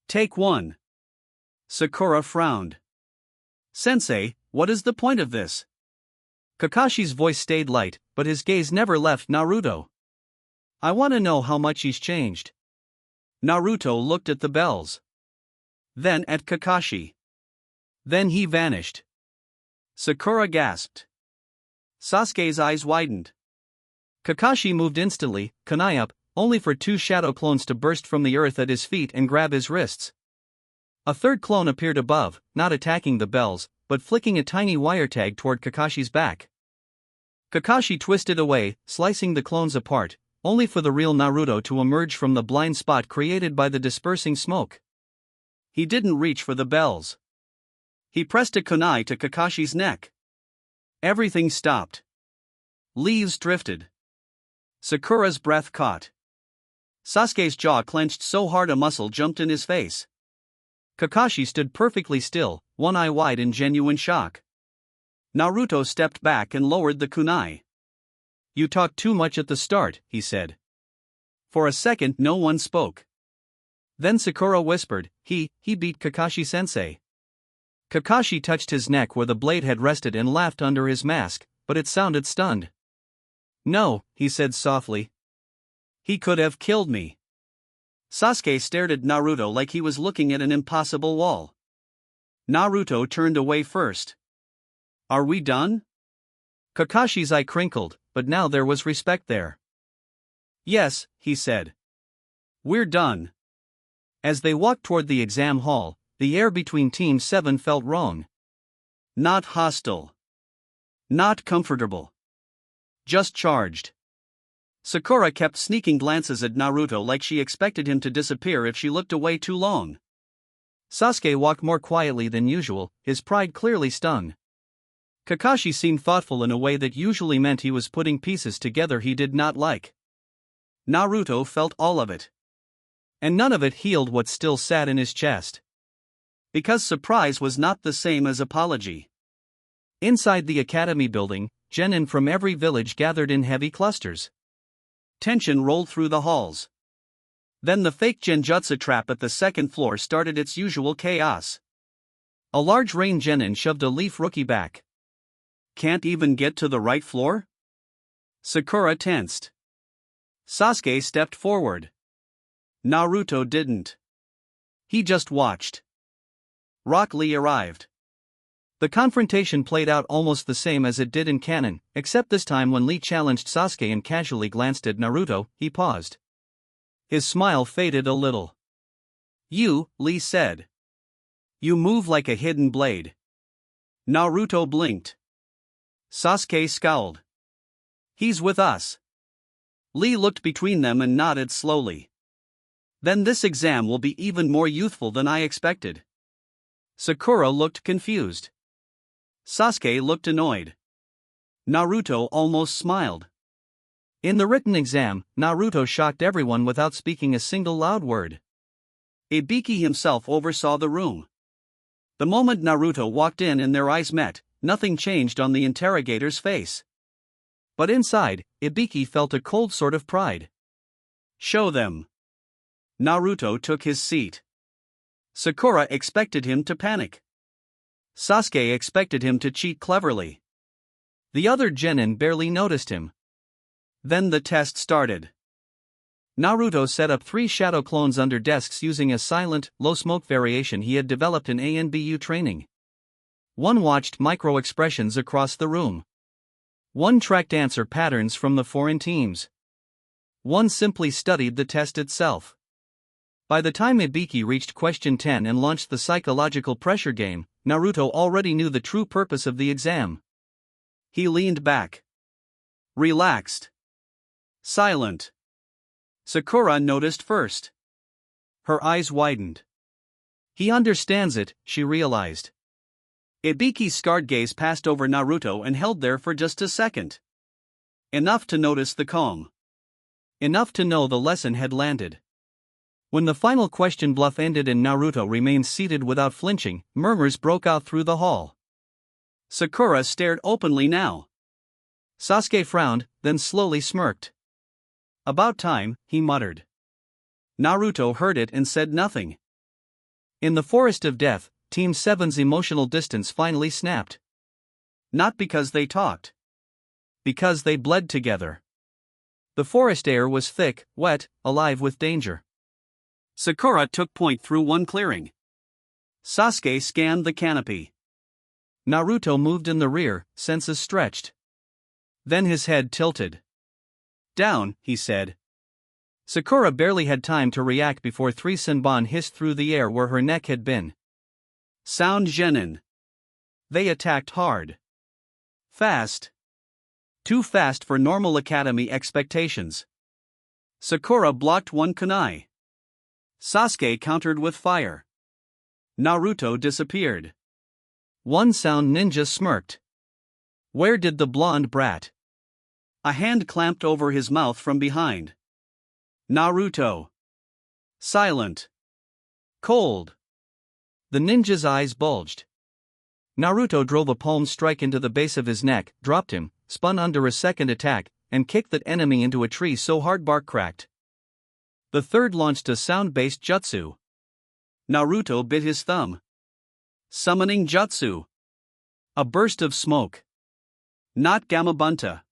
Take 1. Sakura frowned. Sensei, what is the point of this? Kakashi's voice stayed light, but his gaze never left Naruto. I want to know how much he's changed. Naruto looked at the bells. Then at Kakashi. Then he vanished. Sakura gasped. Sasuke's eyes widened. Kakashi moved instantly, kunai up, only for 2 shadow clones to burst from the earth at his feet and grab his wrists. A third clone appeared above, not attacking the bells, but flicking a tiny wire tag toward Kakashi's back. Kakashi twisted away, slicing the clones apart, only for the real Naruto to emerge from the blind spot created by the dispersing smoke. He didn't reach for the bells. He pressed a kunai to Kakashi's neck. Everything stopped. Leaves drifted. Sakura's breath caught. Sasuke's jaw clenched so hard a muscle jumped in his face. Kakashi stood perfectly still, one eye wide in genuine shock. Naruto stepped back and lowered the kunai. You talked too much at the start, he said. For a second no one spoke. Then Sakura whispered, he beat Kakashi-sensei. Kakashi touched his neck where the blade had rested and laughed under his mask, but it sounded stunned. No, he said softly. He could have killed me. Sasuke stared at Naruto like he was looking at an impossible wall. Naruto turned away first. Are we done? Kakashi's eye crinkled, but now there was respect there. Yes, he said. We're done. As they walked toward the exam hall, the air between Team 7 felt wrong. Not hostile. Not comfortable. Just charged. Sakura kept sneaking glances at Naruto like she expected him to disappear if she looked away too long. Sasuke walked more quietly than usual, his pride clearly stung. Kakashi seemed thoughtful in a way that usually meant he was putting pieces together he did not like. Naruto felt all of it. And none of it healed what still sat in his chest. Because surprise was not the same as apology. Inside the academy building, genin from every village gathered in heavy clusters. Tension rolled through the halls. Then the fake genjutsu trap at the second floor started its usual chaos. A large rain genin shoved a leaf rookie back. Can't even get to the right floor? Sakura tensed. Sasuke stepped forward. Naruto didn't. He just watched. Rock Lee arrived. The confrontation played out almost the same as it did in canon, except this time when Lee challenged Sasuke and casually glanced at Naruto, he paused. His smile faded a little. "You," Lee said. "You move like a hidden blade." Naruto blinked. Sasuke scowled. "He's with us." Lee looked between them and nodded slowly. "Then this exam will be even more youthful than I expected." Sakura looked confused. Sasuke looked annoyed. Naruto almost smiled. In the written exam, Naruto shocked everyone without speaking a single loud word. Ibiki himself oversaw the room. The moment Naruto walked in and their eyes met, nothing changed on the interrogator's face. But inside, Ibiki felt a cold sort of pride. "Show them." Naruto took his seat. Sakura expected him to panic. Sasuke expected him to cheat cleverly. The other genin barely noticed him. Then the test started. Naruto set up 3 shadow clones under desks using a silent, low-smoke variation he had developed in ANBU training. One watched micro-expressions across the room. One tracked answer patterns from the foreign teams. One simply studied the test itself. By the time Ibiki reached question 10 and launched the psychological pressure game, Naruto already knew the true purpose of the exam. He leaned back. Relaxed. Silent. Sakura noticed first. Her eyes widened. He understands it, she realized. Ibiki's scarred gaze passed over Naruto and held there for just a second. Enough to notice the calm. Enough to know the lesson had landed. When the final question bluff ended and Naruto remained seated without flinching, murmurs broke out through the hall. Sakura stared openly now. Sasuke frowned, then slowly smirked. "About time," he muttered. Naruto heard it and said nothing. In the forest of death, Team 7's emotional distance finally snapped. Not because they talked. Because they bled together. The forest air was thick, wet, alive with danger. Sakura took point through one clearing. Sasuke scanned the canopy. Naruto moved in the rear, senses stretched. Then his head tilted. "Down," he said. Sakura barely had time to react before 3 Senbon hissed through the air where her neck had been. Sound genin. They attacked hard. Fast. Too fast for normal academy expectations. Sakura blocked one kunai. Sasuke countered with fire. Naruto disappeared. One sound ninja smirked. Where did the blonde brat? A hand clamped over his mouth from behind. Naruto. Silent. Cold. The ninja's eyes bulged. Naruto drove a palm strike into the base of his neck, dropped him, spun under a second attack, and kicked that enemy into a tree so hard bark cracked. The third launched a sound-based jutsu. Naruto bit his thumb. Summoning jutsu. A burst of smoke. Not Gamabunta.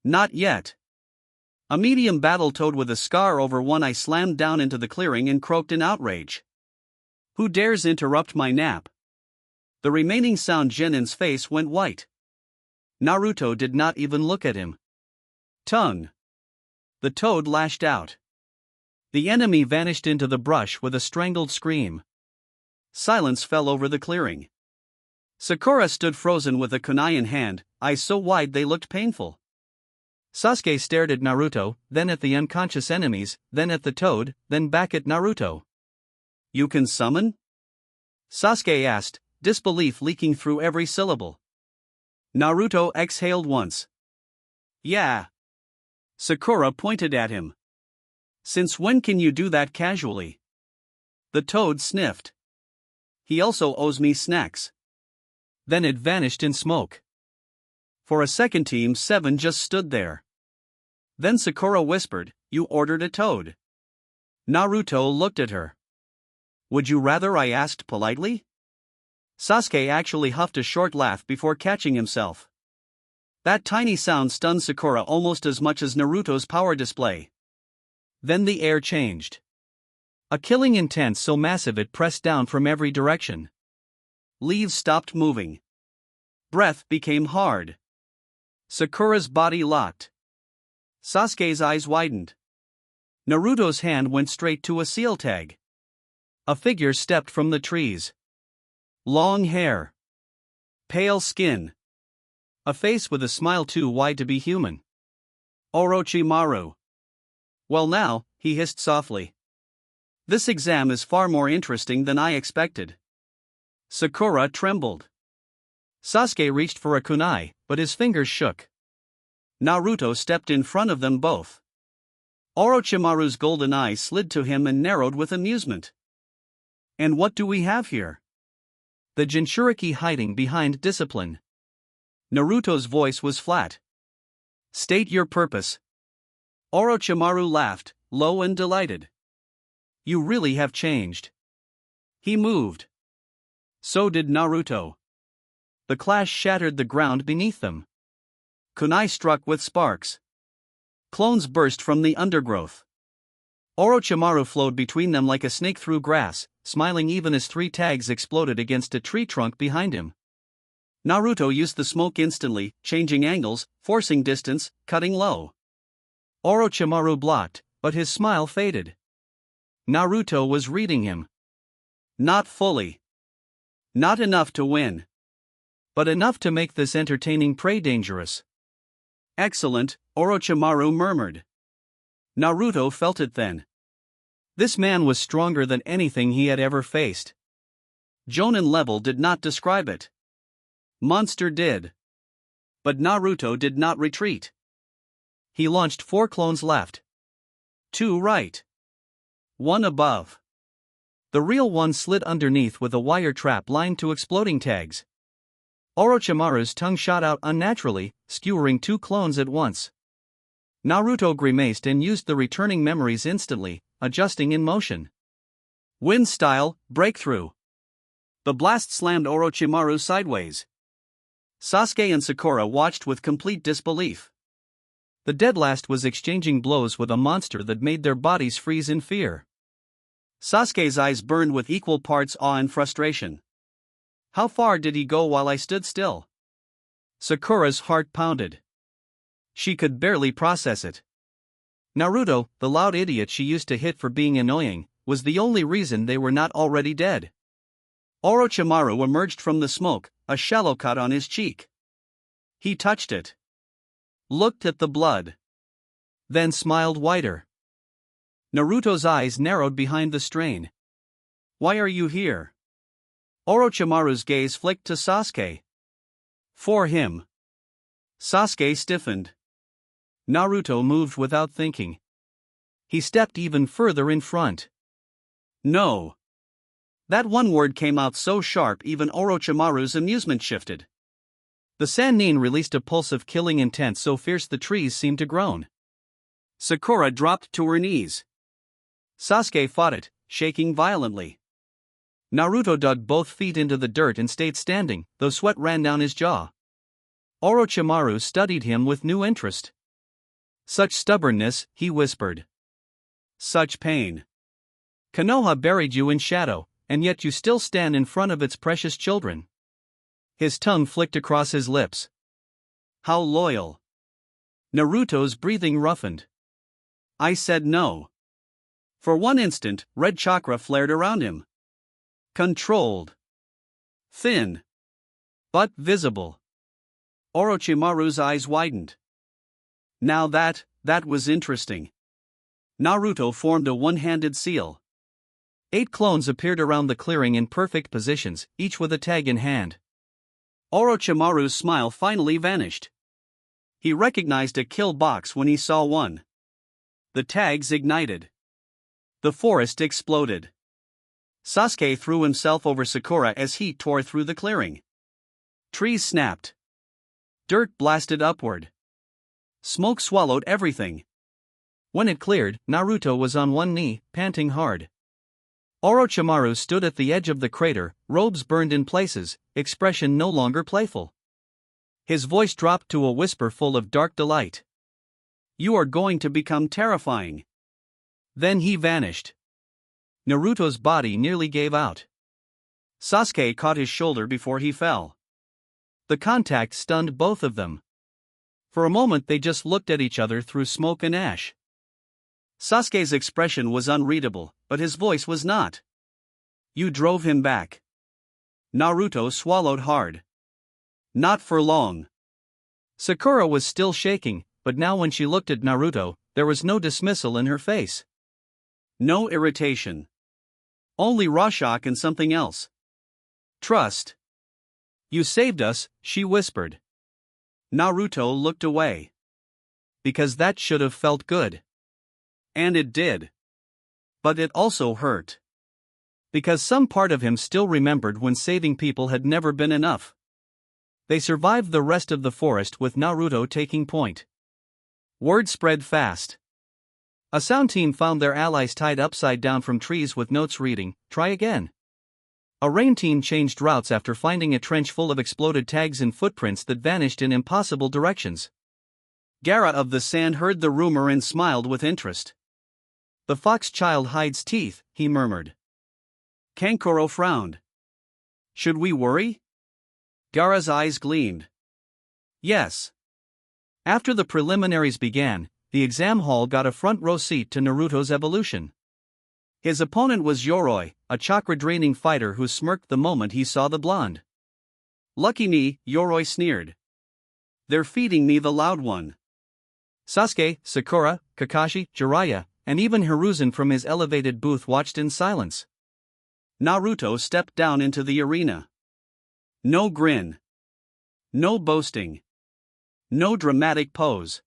Not yet. A medium battletoad with a scar over one eye slammed down into the clearing and croaked in outrage. "Who dares interrupt my nap?" The remaining sound genin's face went white. Naruto did not even look at him. Tongue. The toad lashed out. The enemy vanished into the brush with a strangled scream. Silence fell over the clearing. Sakura stood frozen with a kunai in hand, eyes so wide they looked painful. Sasuke stared at Naruto, then at the unconscious enemies, then at the toad, then back at Naruto. "You can summon?" Sasuke asked, disbelief leaking through every syllable. Naruto exhaled once. "Yeah." Sakura pointed at him. "Since when can you do that casually?" The toad sniffed. He also owes me snacks. Then it vanished in smoke. For a second, Team 7 just stood there. Then Sakura whispered, "You ordered a toad." Naruto looked at her. "Would you rather?" I asked politely. Sasuke actually huffed a short laugh before catching himself. That tiny sound stunned Sakura almost as much as Naruto's power display. Then the air changed. A killing intent so massive it pressed down from every direction. Leaves stopped moving. Breath became hard. Sakura's body locked. Sasuke's eyes widened. Naruto's hand went straight to a seal tag. A figure stepped from the trees. Long hair. Pale skin. A face with a smile too wide to be human. Orochimaru. "Well now," he hissed softly. "This exam is far more interesting than I expected." Sakura trembled. Sasuke reached for a kunai, but his fingers shook. Naruto stepped in front of them both. Orochimaru's golden eye slid to him and narrowed with amusement. "And what do we have here?" "The Jinchuriki hiding behind discipline." Naruto's voice was flat. "State your purpose." Orochimaru laughed, low and delighted. "You really have changed." He moved. So did Naruto. The clash shattered the ground beneath them. Kunai struck with sparks. Clones burst from the undergrowth. Orochimaru flowed between them like a snake through grass, smiling even as 3 tags exploded against a tree trunk behind him. Naruto used the smoke instantly, changing angles, forcing distance, cutting low. Orochimaru blocked, but his smile faded. Naruto was reading him. Not fully. Not enough to win. But enough to make this entertaining prey dangerous. "Excellent," Orochimaru murmured. Naruto felt it then. This man was stronger than anything he had ever faced. Jonin level did not describe it. Monster did. But Naruto did not retreat. He launched 4 clones left. 2 right. 1 above. The real one slid underneath with a wire trap lined to exploding tags. Orochimaru's tongue shot out unnaturally, skewering 2 clones at once. Naruto grimaced and used the returning memories instantly, adjusting in motion. Wind style, breakthrough. The blast slammed Orochimaru sideways. Sasuke and Sakura watched with complete disbelief. The Deadlast was exchanging blows with a monster that made their bodies freeze in fear. Sasuke's eyes burned with equal parts awe and frustration. How far did he go while I stood still? Sakura's heart pounded. She could barely process it. Naruto, the loud idiot she used to hit for being annoying, was the only reason they were not already dead. Orochimaru emerged from the smoke, a shallow cut on his cheek. He touched it. Looked at the blood. Then smiled wider. Naruto's eyes narrowed behind the strain. "Why are you here?" Orochimaru's gaze flicked to Sasuke. "For him." Sasuke stiffened. Naruto moved without thinking. He stepped even further in front. "No." That one word came out so sharp even Orochimaru's amusement shifted. The Sannin released a pulse of killing intent so fierce the trees seemed to groan. Sakura dropped to her knees. Sasuke fought it, shaking violently. Naruto dug both feet into the dirt and stayed standing, though sweat ran down his jaw. Orochimaru studied him with new interest. "Such stubbornness," he whispered. "Such pain. Konoha buried you in shadow, and yet you still stand in front of its precious children." His tongue flicked across his lips. "How loyal." Naruto's breathing roughened. I said no. For one instant, red chakra flared around him. Controlled. Thin. But visible. Orochimaru's eyes widened. Now that was interesting. Naruto formed a one-handed seal. 8 clones appeared around the clearing in perfect positions, each with a tag in hand. Orochimaru's smile finally vanished. He recognized a kill box when he saw one. The tags ignited. The forest exploded. Sasuke threw himself over Sakura as heat tore through the clearing. Trees snapped. Dirt blasted upward. Smoke swallowed everything. When it cleared, Naruto was on one knee, panting hard. Orochimaru stood at the edge of the crater, robes burned in places, expression no longer playful. His voice dropped to a whisper full of dark delight. "You are going to become terrifying." Then he vanished. Naruto's body nearly gave out. Sasuke caught his shoulder before he fell. The contact stunned both of them. For a moment they just looked at each other through smoke and ash. Sasuke's expression was unreadable, but his voice was not. "You drove him back." Naruto swallowed hard. "Not for long." Sakura was still shaking, but now when she looked at Naruto, there was no dismissal in her face. No irritation. Only raw shock and something else. Trust. "You saved us," she whispered. Naruto looked away. Because that should have felt good. And it did. But it also hurt. Because some part of him still remembered when saving people had never been enough. They survived the rest of the forest with Naruto taking point. Word spread fast. A sound team found their allies tied upside down from trees with notes reading, "Try again." A rain team changed routes after finding a trench full of exploded tags and footprints that vanished in impossible directions. Gaara of the Sand heard the rumor and smiled with interest. "The fox child hides teeth," he murmured. Kankuro frowned. "Should we worry?" Gaara's eyes gleamed. "Yes." After the preliminaries began, the exam hall got a front row seat to Naruto's evolution. His opponent was Yoroi, a chakra-draining fighter who smirked the moment he saw the blonde. "Lucky me," Yoroi sneered. "They're feeding me the loud one." Sasuke, Sakura, Kakashi, Jiraiya, and even Hiruzen from his elevated booth watched in silence. Naruto stepped down into the arena. No grin. No boasting. No dramatic pose.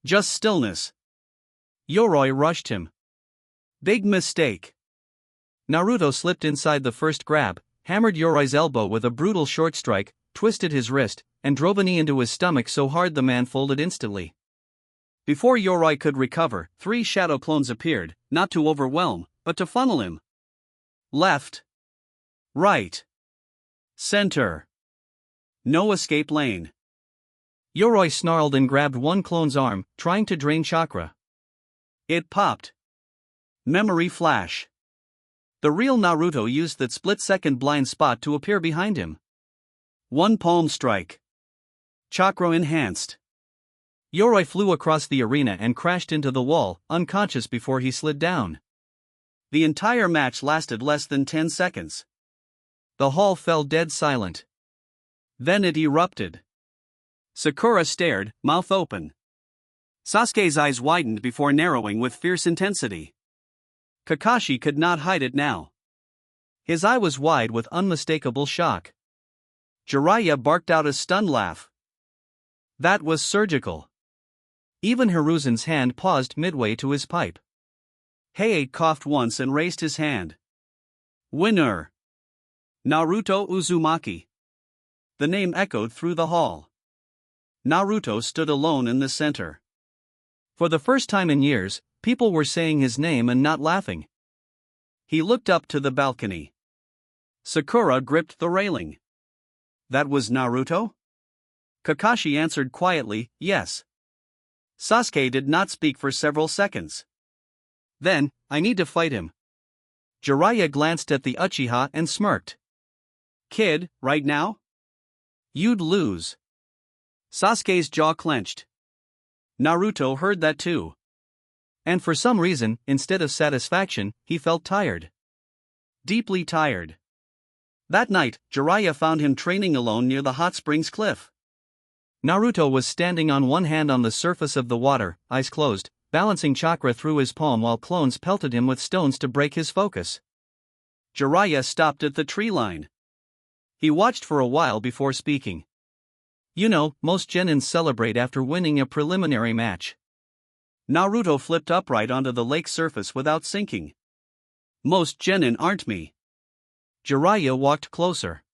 Just stillness. Yoroi rushed him. Big mistake. Naruto slipped inside the first grab, hammered Yoroi's elbow with a brutal short strike, twisted his wrist, and drove a knee into his stomach so hard the man folded instantly. Before Yoroi could recover, 3 shadow clones appeared, not to overwhelm, but to funnel him. Left. Right. Center. No escape lane. Yoroi snarled and grabbed one clone's arm, trying to drain chakra. It popped. Memory flash. The real Naruto used that split-second blind spot to appear behind him. One palm strike. Chakra enhanced. Yoroi flew across the arena and crashed into the wall, unconscious before he slid down. The entire match lasted less than 10 seconds. The hall fell dead silent. Then it erupted. Sakura stared, mouth open. Sasuke's eyes widened before narrowing with fierce intensity. Kakashi could not hide it now. His eye was wide with unmistakable shock. Jiraiya barked out a stunned laugh. That was surgical. Even Hiruzen's hand paused midway to his pipe. Heiei coughed once and raised his hand. Winner. Naruto Uzumaki. The name echoed through the hall. Naruto stood alone in the center. For the first time in years, people were saying his name and not laughing. He looked up to the balcony. Sakura gripped the railing. That was Naruto? Kakashi answered quietly, yes. Sasuke did not speak for several seconds. Then, I need to fight him. Jiraiya glanced at the Uchiha and smirked. Kid, right now? You'd lose. Sasuke's jaw clenched. Naruto heard that too. And for some reason, instead of satisfaction, he felt tired. Deeply tired. That night, Jiraiya found him training alone near the hot springs cliff. Naruto was standing on one hand on the surface of the water, eyes closed, balancing chakra through his palm while clones pelted him with stones to break his focus. Jiraiya stopped at the tree line. He watched for a while before speaking. You know, most genins celebrate after winning a preliminary match. Naruto flipped upright onto the lake surface without sinking. Most genin aren't me. Jiraiya walked closer.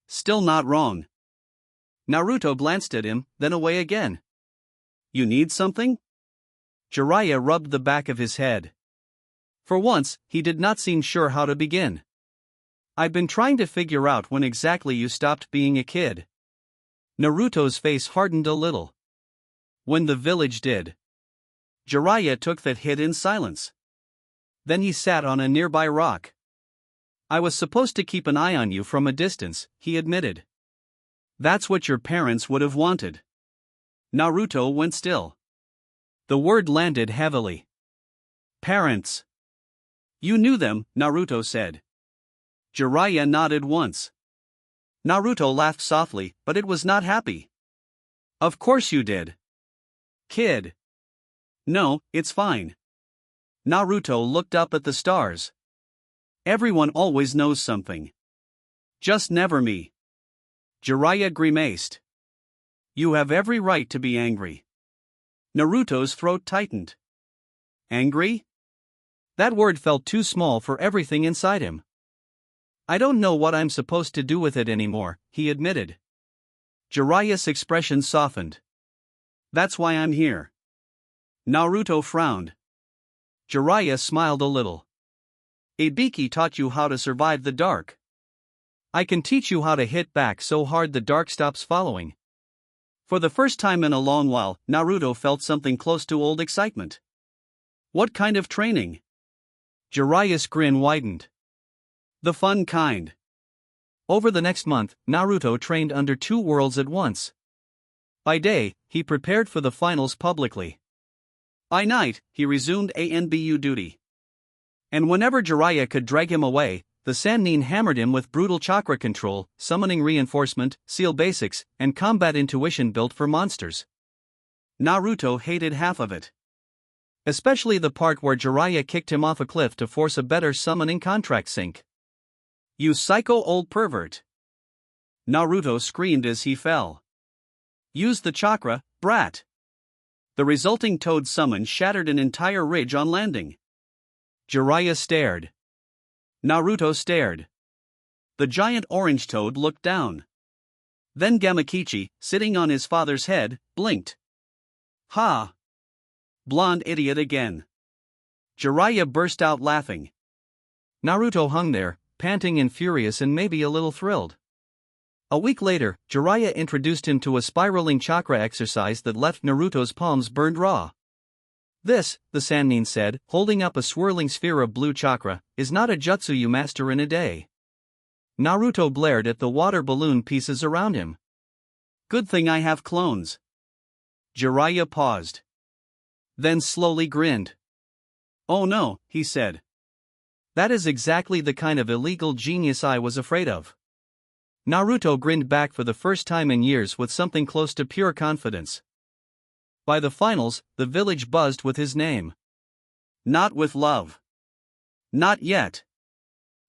Still not wrong. Naruto glanced at him, then away again. You need something? Jiraiya rubbed the back of his head. For once, he did not seem sure how to begin. I've been trying to figure out when exactly you stopped being a kid. Naruto's face hardened a little. When the village did. Jiraiya took that hit in silence. Then he sat on a nearby rock. I was supposed to keep an eye on you from a distance, he admitted. That's what your parents would have wanted. Naruto went still. The word landed heavily. Parents. You knew them, Naruto said. Jiraiya nodded once. Naruto laughed softly, but it was not happy. Of course you did. Kid. No, it's fine. Naruto looked up at the stars. Everyone always knows something. Just never me. Jiraiya grimaced. You have every right to be angry. Naruto's throat tightened. Angry? That word felt too small for everything inside him. I don't know what I'm supposed to do with it anymore, he admitted. Jiraiya's expression softened. That's why I'm here. Naruto frowned. Jiraiya smiled a little. Ibiki taught you how to survive the dark. I can teach you how to hit back so hard the dark stops following. For the first time in a long while, Naruto felt something close to old excitement. What kind of training? Jiraiya's grin widened. The fun kind. Over the next month, Naruto trained under 2 worlds at once. By day, he prepared for the finals publicly. By night, he resumed ANBU duty. And whenever Jiraiya could drag him away, the Sannin hammered him with brutal chakra control, summoning reinforcement, seal basics, and combat intuition built for monsters. Naruto hated half of it. Especially the part where Jiraiya kicked him off a cliff to force a better summoning contract sync. You psycho old pervert! Naruto screamed as he fell. Use the chakra, brat! The resulting toad summon shattered an entire ridge on landing. Jiraiya stared. Naruto stared. The giant orange toad looked down. Then Gamakichi, sitting on his father's head, blinked. Ha! Blonde idiot again. Jiraiya burst out laughing. Naruto hung there, panting and furious and maybe a little thrilled. A week later, Jiraiya introduced him to a spiraling chakra exercise that left Naruto's palms burned raw. This, the Sannin said, holding up a swirling sphere of blue chakra, is not a jutsu you master in a day. Naruto glared at the water balloon pieces around him. Good thing I have clones. Jiraiya paused. Then slowly grinned. Oh no, he said. That is exactly the kind of illegal genius I was afraid of. Naruto grinned back for the first time in years with something close to pure confidence. By the finals, the village buzzed with his name. Not with love. Not yet.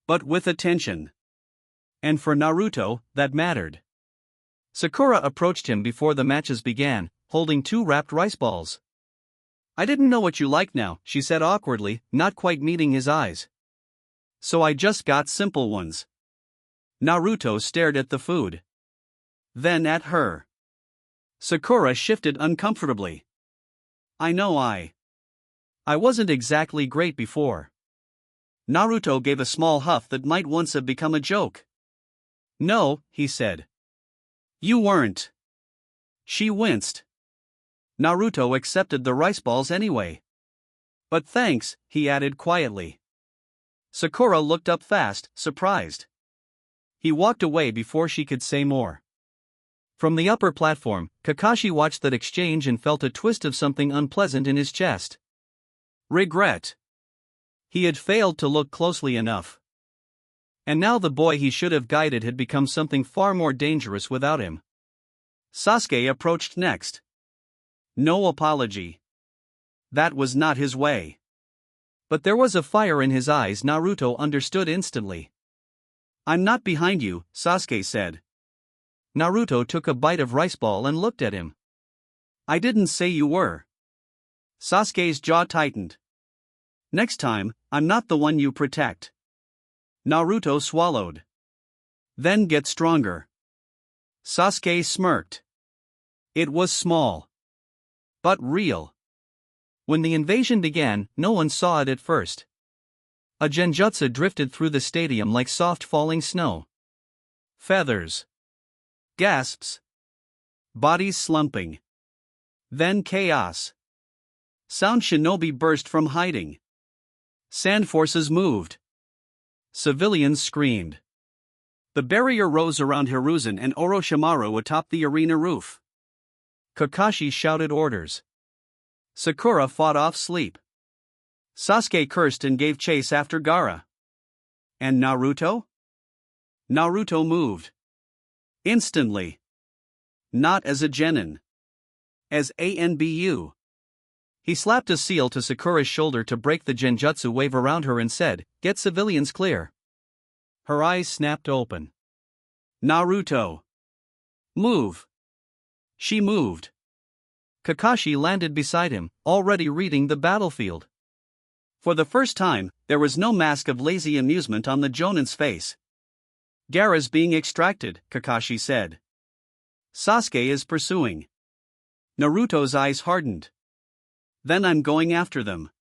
But with attention. And for Naruto, that mattered. Sakura approached him before the matches began, holding 2 wrapped rice balls. I didn't know what you like now, she said awkwardly, not quite meeting his eyes. So I just got simple ones. Naruto stared at the food. Then at her. Sakura shifted uncomfortably. I know I wasn't exactly great before. Naruto gave a small huff that might once have become a joke. No, he said. You weren't. She winced. Naruto accepted the rice balls anyway. But thanks, he added quietly. Sakura looked up fast, surprised. He walked away before she could say more. From the upper platform, Kakashi watched that exchange and felt a twist of something unpleasant in his chest. Regret. He had failed to look closely enough. And now the boy he should have guided had become something far more dangerous without him. Sasuke approached next. No apology. That was not his way. But there was a fire in his eyes Naruto understood instantly. I'm not behind you, Sasuke said. Naruto took a bite of rice ball and looked at him. I didn't say you were. Sasuke's jaw tightened. Next time, I'm not the one you protect. Naruto swallowed. Then get stronger. Sasuke smirked. It was small. But real. When the invasion began, no one saw it at first. A genjutsu drifted through the stadium like soft falling snow. Feathers. Gasps. Bodies slumping. Then chaos. Sound shinobi burst from hiding. Sand forces moved. Civilians screamed. The barrier rose around Hiruzen and Orochimaru atop the arena roof. Kakashi shouted orders. Sakura fought off sleep. Sasuke cursed and gave chase after Gaara. And Naruto? Naruto moved. Instantly. Not as a genin. As ANBU. He slapped a seal to Sakura's shoulder to break the genjutsu wave around her and said, "Get civilians clear." Her eyes snapped open. Naruto. Move. She moved. Kakashi landed beside him, already reading the battlefield. For the first time, there was no mask of lazy amusement on the Jonin's face. Gaara's being extracted, Kakashi said. Sasuke is pursuing. Naruto's eyes hardened. Then I'm going after them.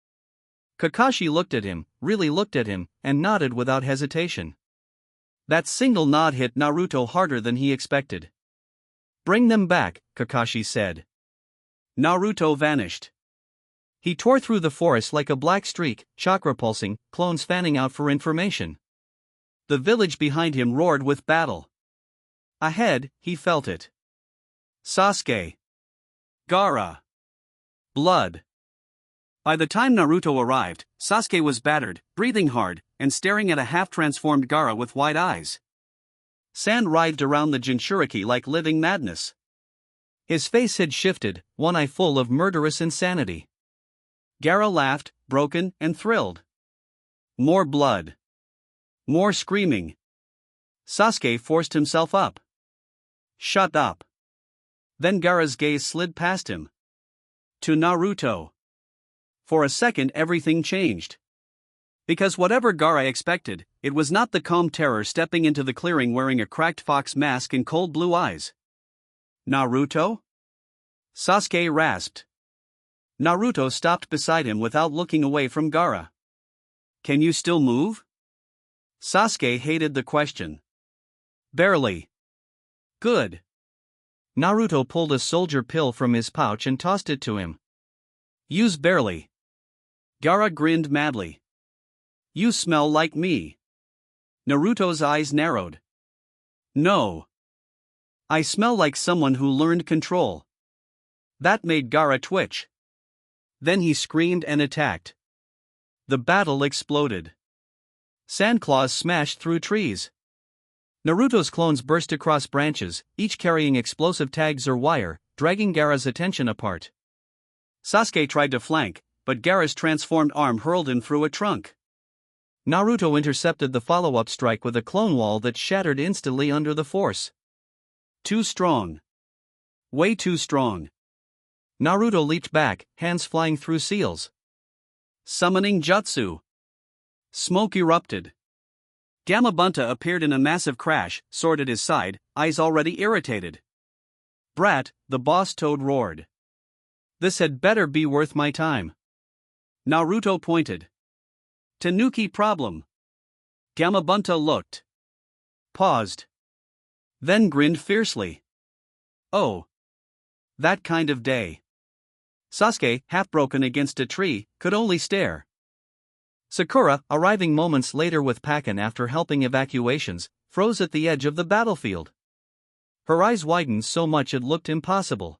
Kakashi looked at him, really looked at him, and nodded without hesitation. That single nod hit Naruto harder than he expected. Bring them back, Kakashi said. Naruto vanished. He tore through the forest like a black streak, chakra pulsing, clones fanning out for information. The village behind him roared with battle. Ahead, he felt it. Sasuke. Gaara. Blood. By the time Naruto arrived, Sasuke was battered, breathing hard, and staring at a half-transformed Gaara with wide eyes. Sand writhed around the Jinchuriki like living madness. His face had shifted, one eye full of murderous insanity. Gaara laughed, broken and thrilled. More blood. More screaming. Sasuke forced himself up. Shut up. Then Gaara's gaze slid past him. To Naruto. For a second everything changed. Because whatever Gaara expected, it was not the calm terror stepping into the clearing wearing a cracked fox mask and cold blue eyes. Naruto? Sasuke rasped. Naruto stopped beside him without looking away from Gaara. Can you still move? Sasuke hated the question. Barely. Good. Naruto pulled a soldier pill from his pouch and tossed it to him. Use barely. Gaara grinned madly. You smell like me. Naruto's eyes narrowed. No. I smell like someone who learned control. That made Gaara twitch. Then he screamed and attacked. The battle exploded. Sandclaws smashed through trees. Naruto's clones burst across branches, each carrying explosive tags or wire, dragging Gaara's attention apart. Sasuke tried to flank, but Gaara's transformed arm hurled him through a trunk. Naruto intercepted the follow-up strike with a clone wall that shattered instantly under the force. Too strong. Way too strong. Naruto leaped back, hands flying through seals. Summoning jutsu. Smoke erupted. Gamabunta appeared in a massive crash, sword at his side, eyes already irritated. Brat, the boss toad roared. This had better be worth my time. Naruto pointed. Tanuki problem. Gamabunta looked. Paused. Then grinned fiercely. Oh. That kind of day. Sasuke, half broken against a tree, could only stare. Sakura, arriving moments later with Pakken after helping evacuations, froze at the edge of the battlefield. Her eyes widened so much it looked impossible.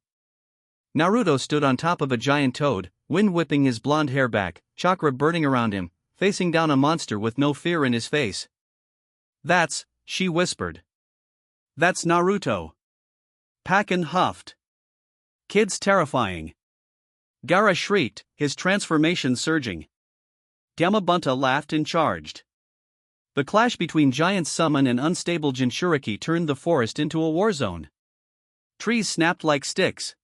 Naruto stood on top of a giant toad, wind whipping his blonde hair back, chakra burning around him, facing down a monster with no fear in his face. That's, she whispered. That's Naruto. Pakken huffed. Kid's terrifying. Gaara shrieked, his transformation surging. Gamabunta laughed and charged. The clash between giant summon and unstable Jinchuriki turned the forest into a war zone. Trees snapped like sticks.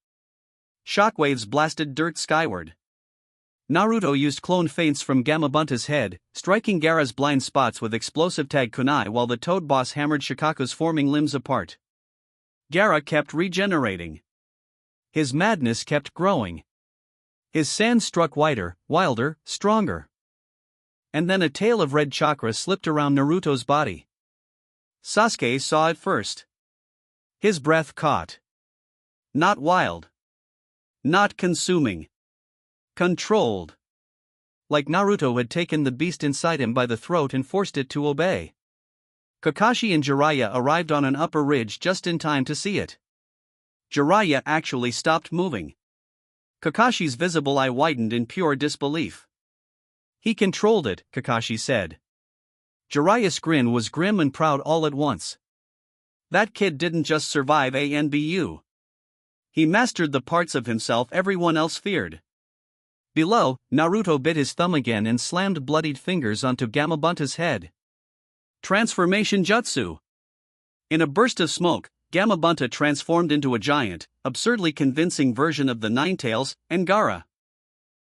Shockwaves blasted dirt skyward. Naruto used clone feints from Gamabunta's head, striking Gaara's blind spots with explosive tag kunai while the Toad boss hammered Shikaku's forming limbs apart. Gaara kept regenerating. His madness kept growing. His sand struck wider, wilder, stronger. And then a tail of red chakra slipped around Naruto's body. Sasuke saw it first. His breath caught. Not wild. Not consuming. Controlled. Like Naruto had taken the beast inside him by the throat and forced it to obey. Kakashi and Jiraiya arrived on an upper ridge just in time to see it. Jiraiya actually stopped moving. Kakashi's visible eye widened in pure disbelief. He controlled it, Kakashi said. Jiraiya's grin was grim and proud all at once. That kid didn't just survive ANBU. He mastered the parts of himself everyone else feared. Below, Naruto bit his thumb again and slammed bloodied fingers onto Gamabunta's head. Transformation Jutsu. In a burst of smoke, Gamabunta transformed into a giant, absurdly convincing version of the Ninetales and Gaara.